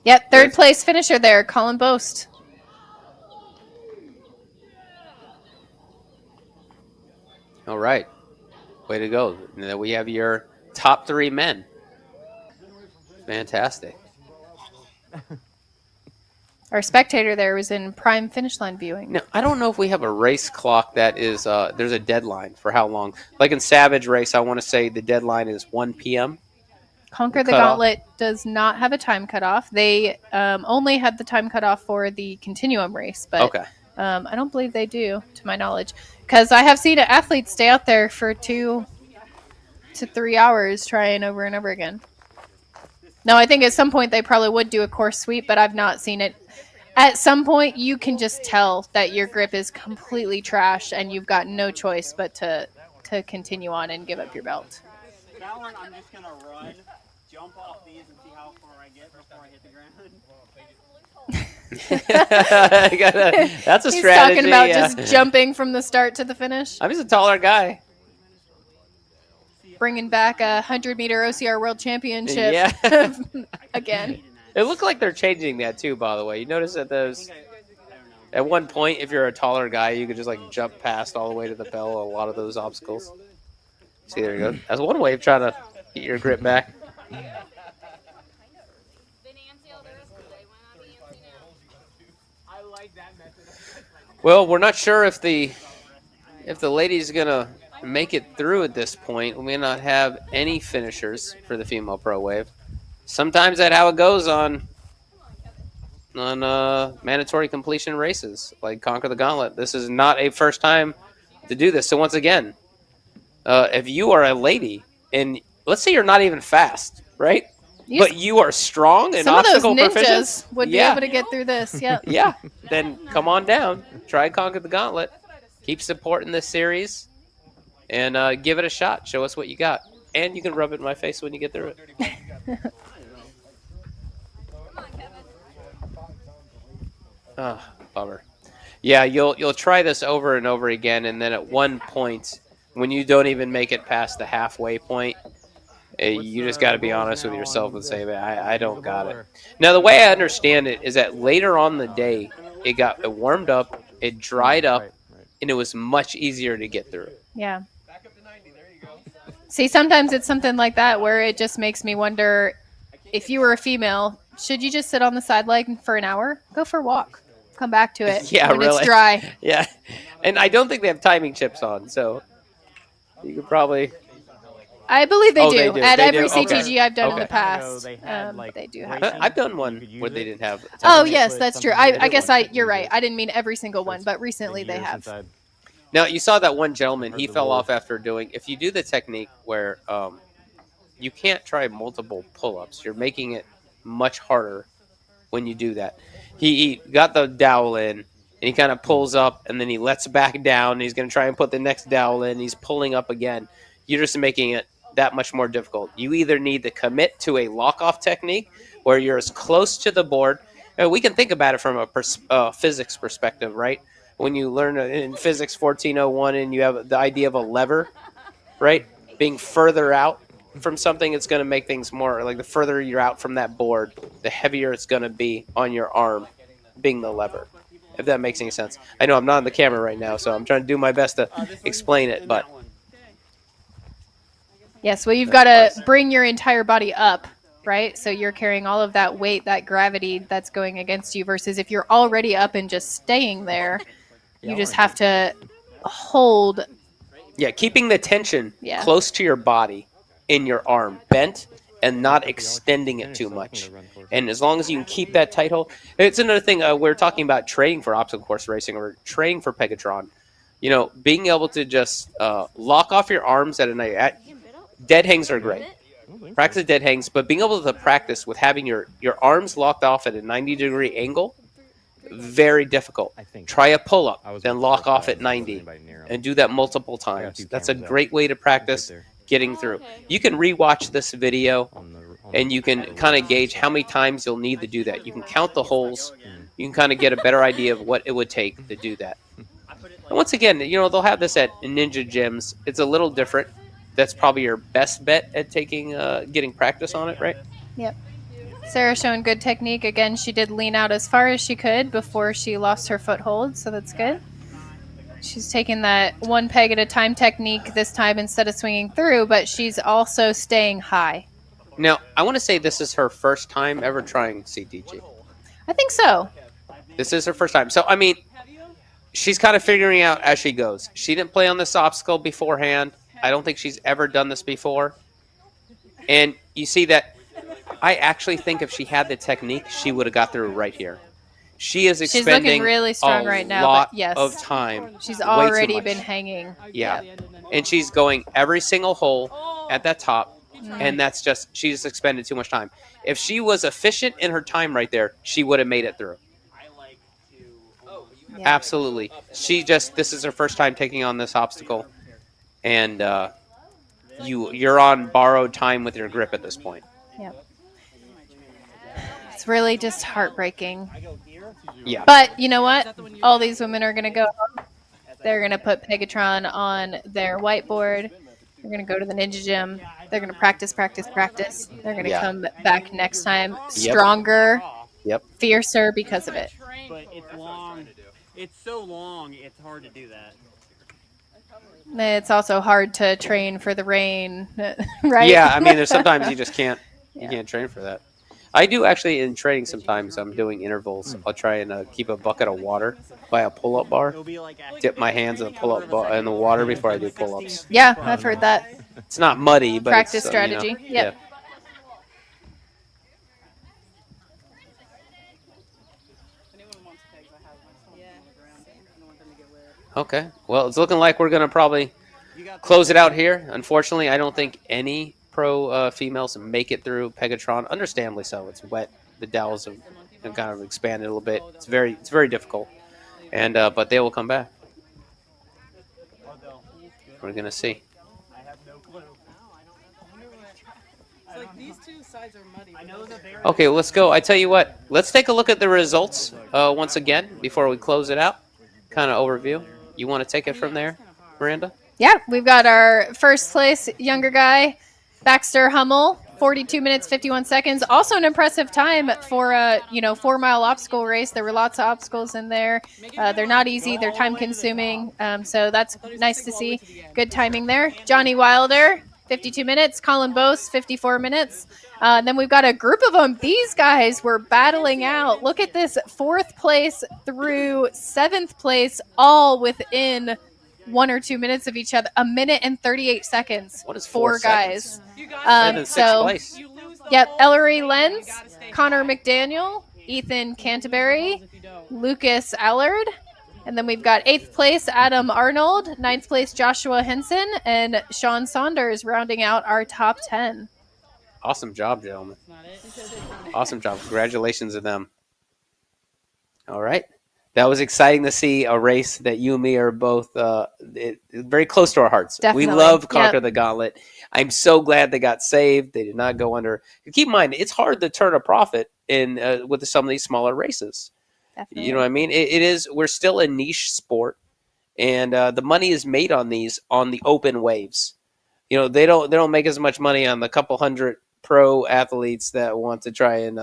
Yep, third place finisher there, Colin Boast. All right. Way to go. Now we have your top three men. Fantastic. Our spectator there was in prime finish line viewing. Now, I don't know if we have a race clock that is, there's a deadline for how long. Like in Savage Race, I want to say the deadline is 1 p.m. Conquer the Gauntlet does not have a time cutoff. They only had the time cutoff for the Continuum race, but okay. I don't believe they do, to my knowledge. Because I have seen athletes stay out there for 2 to 3 hours trying over and over again. No, I think at some point they probably would do a course sweep, but I've not seen it. At some point, you can just tell that your grip is completely trash and you've got no choice but to continue on and give up your belt. That one, I'm just going to run, jump off these, and see how far I get before I hit the ground. That's a He's strategy. Talking about just jumping from the start to the finish. I'm just a taller guy. Bringing back a 100-meter OCR World Championship again. It looked like they're changing that too, by the way. You notice that those at one point, if you're a taller guy, you could just like jump past all the way to the bell. A lot of those obstacles. See, there you go. That's one way of trying to get your grip back. Well, we're not sure if the lady's gonna make it through at this point. We may not have any finishers for the female pro wave. Sometimes that's how it goes on mandatory completion races like Conquer the Gauntlet. This is not a first time to do this. So once again, if you are a lady and let's say you're not even fast, right? But you are strong and some of those obstacle ninjas proficient, would be able to get through this. Yep. yeah, then come on down. Try Conquer the Gauntlet. Keep supporting this series and give it a shot. Show us what you got. And you can rub it in my face when you get through it. Oh, bummer. Yeah, you'll try this over and over again, and then at one point, when you don't even make it past the halfway point, you just got to be honest with yourself and say, I don't got it. Now, the way I understand it is that later on the day, it warmed up, it dried up, and it was much easier to get through. Yeah. See, sometimes it's something like that where it just makes me wonder, if you were a female, should you just sit on the sideline for an hour? Go for a walk. Come back to it Yeah, when really. it's dry. Yeah. And I don't think they have timing chips on, so you could probably... I believe they do. They do. At They every do. CTG Okay. I've done in Okay. the past, They had, they do racing. have. I've done one You could where use they it. didn't have... Oh, Something yes, with that's true. something I guess different. you're right. I didn't mean every single one, but recently they have. Now, you saw that one gentleman. Heard He the fell word. off after doing... If you do the technique where you can't try multiple pull-ups, you're making it much harder when you do that. He got the dowel in, and he kind of pulls up, and then he lets back down. And he's going to try and put the next dowel in. He's pulling up again. You're just making it that much more difficult. You either need to commit to a lock-off technique where you're as close to the board. And we can think about it from a physics perspective, right? When you learn in physics 1401 and you have the idea of a lever, right? Being further out from something, it's going to make things more like the further you're out from that board, the heavier it's going to be on your arm, being the lever. If that makes any sense. I know I'm not on the camera right now, so I'm trying to do my best to explain it, but Yes, well, you've got to bring your entire body up, right? So you're carrying all of that weight, that gravity that's going against you, versus if you're already up and just staying there, you just have to hold. yeah, keeping the tension Yeah. close to your body in your arm, bent and not extending it too much. And as long as you can keep that tight hold, it's another thing. We're talking about training for obstacle course racing or training for Pegatron. You know, being able to just lock off your arms at dead hangs are great. Practice dead hangs, but being able to practice with having your arms locked off at a 90-degree angle, very difficult. Try a pull-up, then lock off at 90, and do that multiple times. That's a great way to practice getting through. You can rewatch this video, and you can kind of gauge how many times you'll need to do that. You can count the holes. You can kind of get a better idea of what it would take to do that. And once again, you know, they'll have this at Ninja Gyms. It's a little different. That's probably your best bet at getting practice on it, right? Yep. Sarah showing good technique. Again, she did lean out as far as she could before she lost her foothold, so that's good. She's taking that one peg at a time technique this time instead of swinging through, but she's also staying high. Now, I want to say this is her first time ever trying CTG. I think so. This is her first time. So, I mean, she's kind of figuring out as she goes. She didn't play on this obstacle beforehand. I don't think she's ever done this before. And you see that I actually think if she had the technique, she would have got through right here. She is She's expending looking really strong a right now, lot but yes. of time. She's way too already much. been hanging. Yeah. And she's going every single hole at that top. And that's just, she just expended too much time. If she was efficient in her time right there, she would have made it through. Yeah. Absolutely. This is her first time taking on this obstacle. And you're on borrowed time with your grip at this point. Yep. It's really just heartbreaking. Yeah. But you know what? All these women are going to go. They're going to put Pegatron on their whiteboard. They're going to go to the Ninja Gym. They're going to practice. They're going to come back next time stronger, fiercer because of it. But it's long. It's so long, it's hard to do that. It's also hard to train for the rain, right? Yeah, I mean, there's sometimes you just can't. You can't train for that. I do actually in training sometimes. I'm doing intervals. I'll try and keep a bucket of water by a pull-up bar. Dip my hands in the pull-up in the water before I do pull-ups. Yeah, I've heard that. It's not muddy, but Practice it's, strategy. You know, Yep. Okay. Well, it's looking like we're gonna probably close it out here. Unfortunately, I don't think any pro females make it through Pegatron. Understandably so. It's wet. The dowels have kind of expanded a little bit. It's very difficult. And but they will come back. We're gonna see. These two sides are muddy. Okay, let's go. I tell you what. Let's take a look at the results once again before we close it out. Kind of overview. You want to take it from there, Miranda? Yeah, we've got our first place younger guy, Baxter Hummel, 42 minutes 51 seconds. Also an impressive time for a 4-mile obstacle race. There were lots of obstacles in there. They're not easy. They're time consuming. So that's nice to see. Good timing there. Johnny Wilder, 52 minutes. Colin Bose, 54 minutes. And then we've got a group of them. These guys were battling out. Look at this, 4th place through 7th place, all within 1 or 2 minutes of each other. 1 minute and 38 seconds. What is 4 guys? So, place. Yep, Ellery Lenz, Connor McDaniel, Ethan Canterbury, Lucas Allard. And then we've got 8th place, Adam Arnold, 9th place, Joshua Henson, and Sean Saunders rounding out our top 10. Awesome job, gentlemen. Awesome job. Congratulations to them. All right. That was exciting to see a race that you and me are both very close to our hearts. Definitely. We love Conquer the Gauntlet. I'm so glad they got saved. They did not go under. Keep in mind, it's hard to turn a profit in with some of these smaller races. Definitely. You know what I mean? It is. We're still a niche sport, and the money is made on these on the open waves. You know, they don't make as much money on the couple hundred pro athletes that want to try and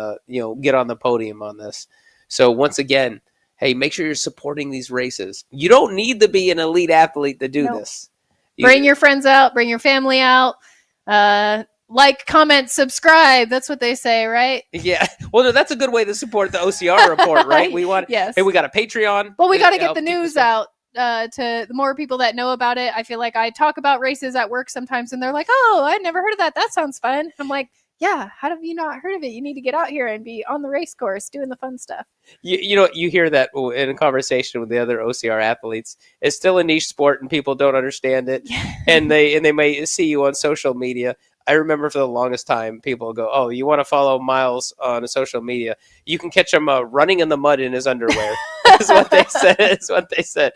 get on the podium on this. So once again, hey, make sure you're supporting these races. You don't need to be an elite athlete to do this. Bring your friends out. Bring your family out. Like, comment, subscribe. That's what they say, right? Yeah. Well, no, that's a good way to support the OCR report, right? We want. Yes. Hey, we got a Patreon. Well, we got to get the news out to the more people that know about it. I feel like I talk about races at work sometimes, and they're like, "Oh, I never heard of that. That sounds fun." I'm like, yeah, how have you not heard of it? You need to get out here and be on the race course doing the fun stuff. You hear that in a conversation with the other OCR athletes. It's still a niche sport, and people don't understand it, and they may see you on social media. I remember for the longest time, people go, "Oh, you want to follow Miles on social media? You can catch him running in the mud in his underwear." That's what they said. That's what they said.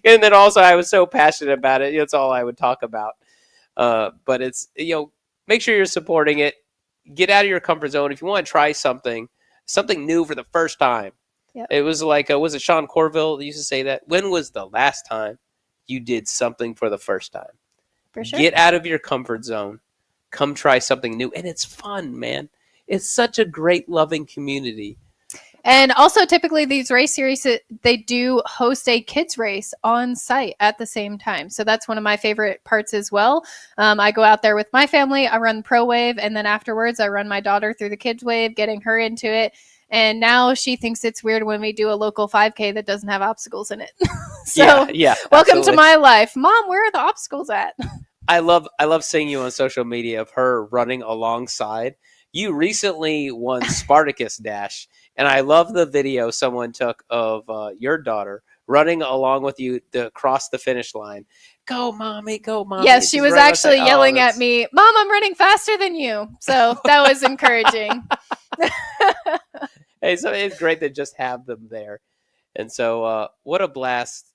And then also, I was so passionate about it. That's all I would talk about. But it's make sure you're supporting it. Get out of your comfort zone if you want to try something new for the first time. Yep. It was like, was it Sean Corville that used to say that? When was the last time you did something for the first time? For sure. Get out of your comfort zone. Come try something new. And it's fun, man. It's such a great, loving community. And also, typically, these race series, they do host a kids race on site at the same time. So that's one of my favorite parts as well. I go out there with my family. I run Pro Wave. And then afterwards, I run my daughter through the kids wave, getting her into it. And now she thinks it's weird when we do a local 5K that doesn't have obstacles in it. So, yeah, welcome absolutely. to my life. Mom, where are the obstacles at? I love seeing you on social media of her running alongside. You recently won Spartacus Dash, and I love the video someone took of your daughter running along with you to cross the finish line. Go, mommy, go, mommy. Yes, she was actually yelling at me, Mom, I'm running faster than you. So that was encouraging. Hey, so it's great to just have them there. And so what a blast.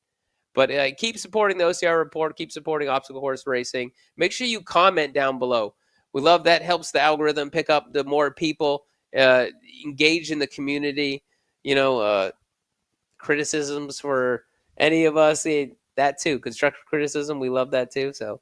But keep supporting the OCR report. Keep supporting obstacle course racing. Make sure you comment down below. We love that. Helps the algorithm pick up the more people engage in the community. Criticisms for any of us, that too. Constructive criticism, we love that too. So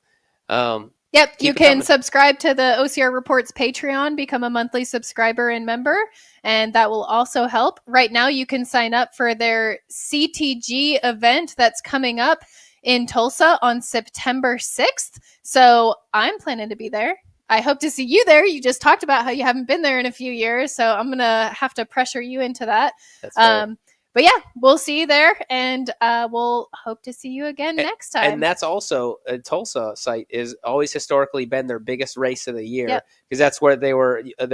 Yep, Keep you it can coming. subscribe to the OCR Reports Patreon, become a monthly subscriber and member, and that will also help. Right now, you can sign up for their CTG event that's coming up in Tulsa on September 6th. So I'm planning to be there. I hope to see you there. You just talked about how you haven't been there in a few years, so I'm going to have to pressure you into that. That's fair. But yeah, we'll see you there, and we'll hope to see you again next time. And that's also a Tulsa site is always historically been their biggest race of the year because Yep. that's where their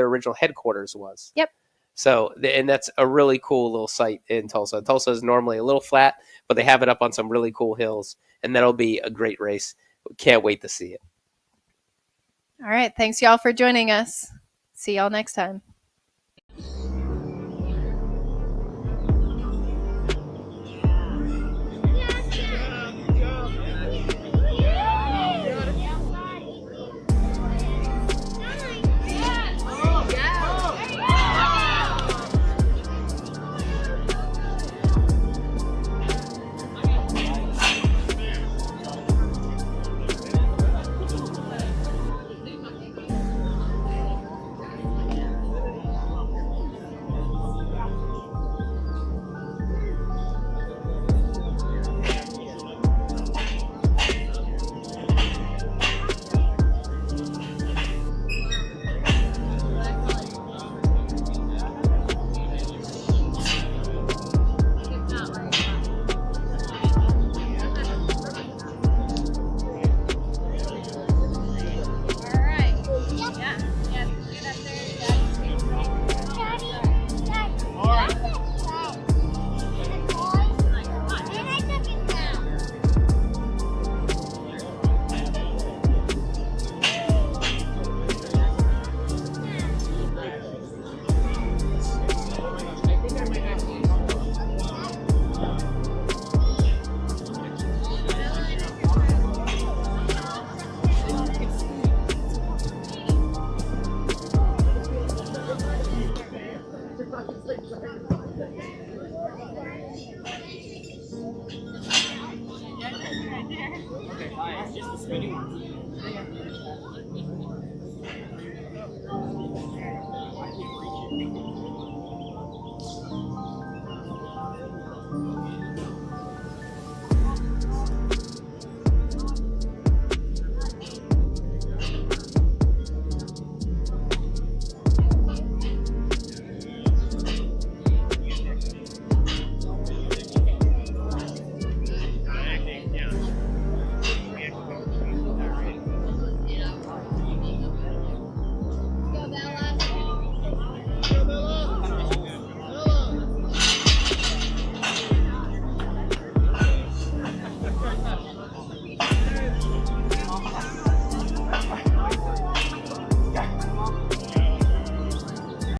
original headquarters was. Yep. So, and that's a really cool little site in Tulsa. Tulsa is normally a little flat, but they have it up on some really cool hills, and that'll be a great race. Can't wait to see it. All right. Thanks, y'all, for joining us. See y'all next time.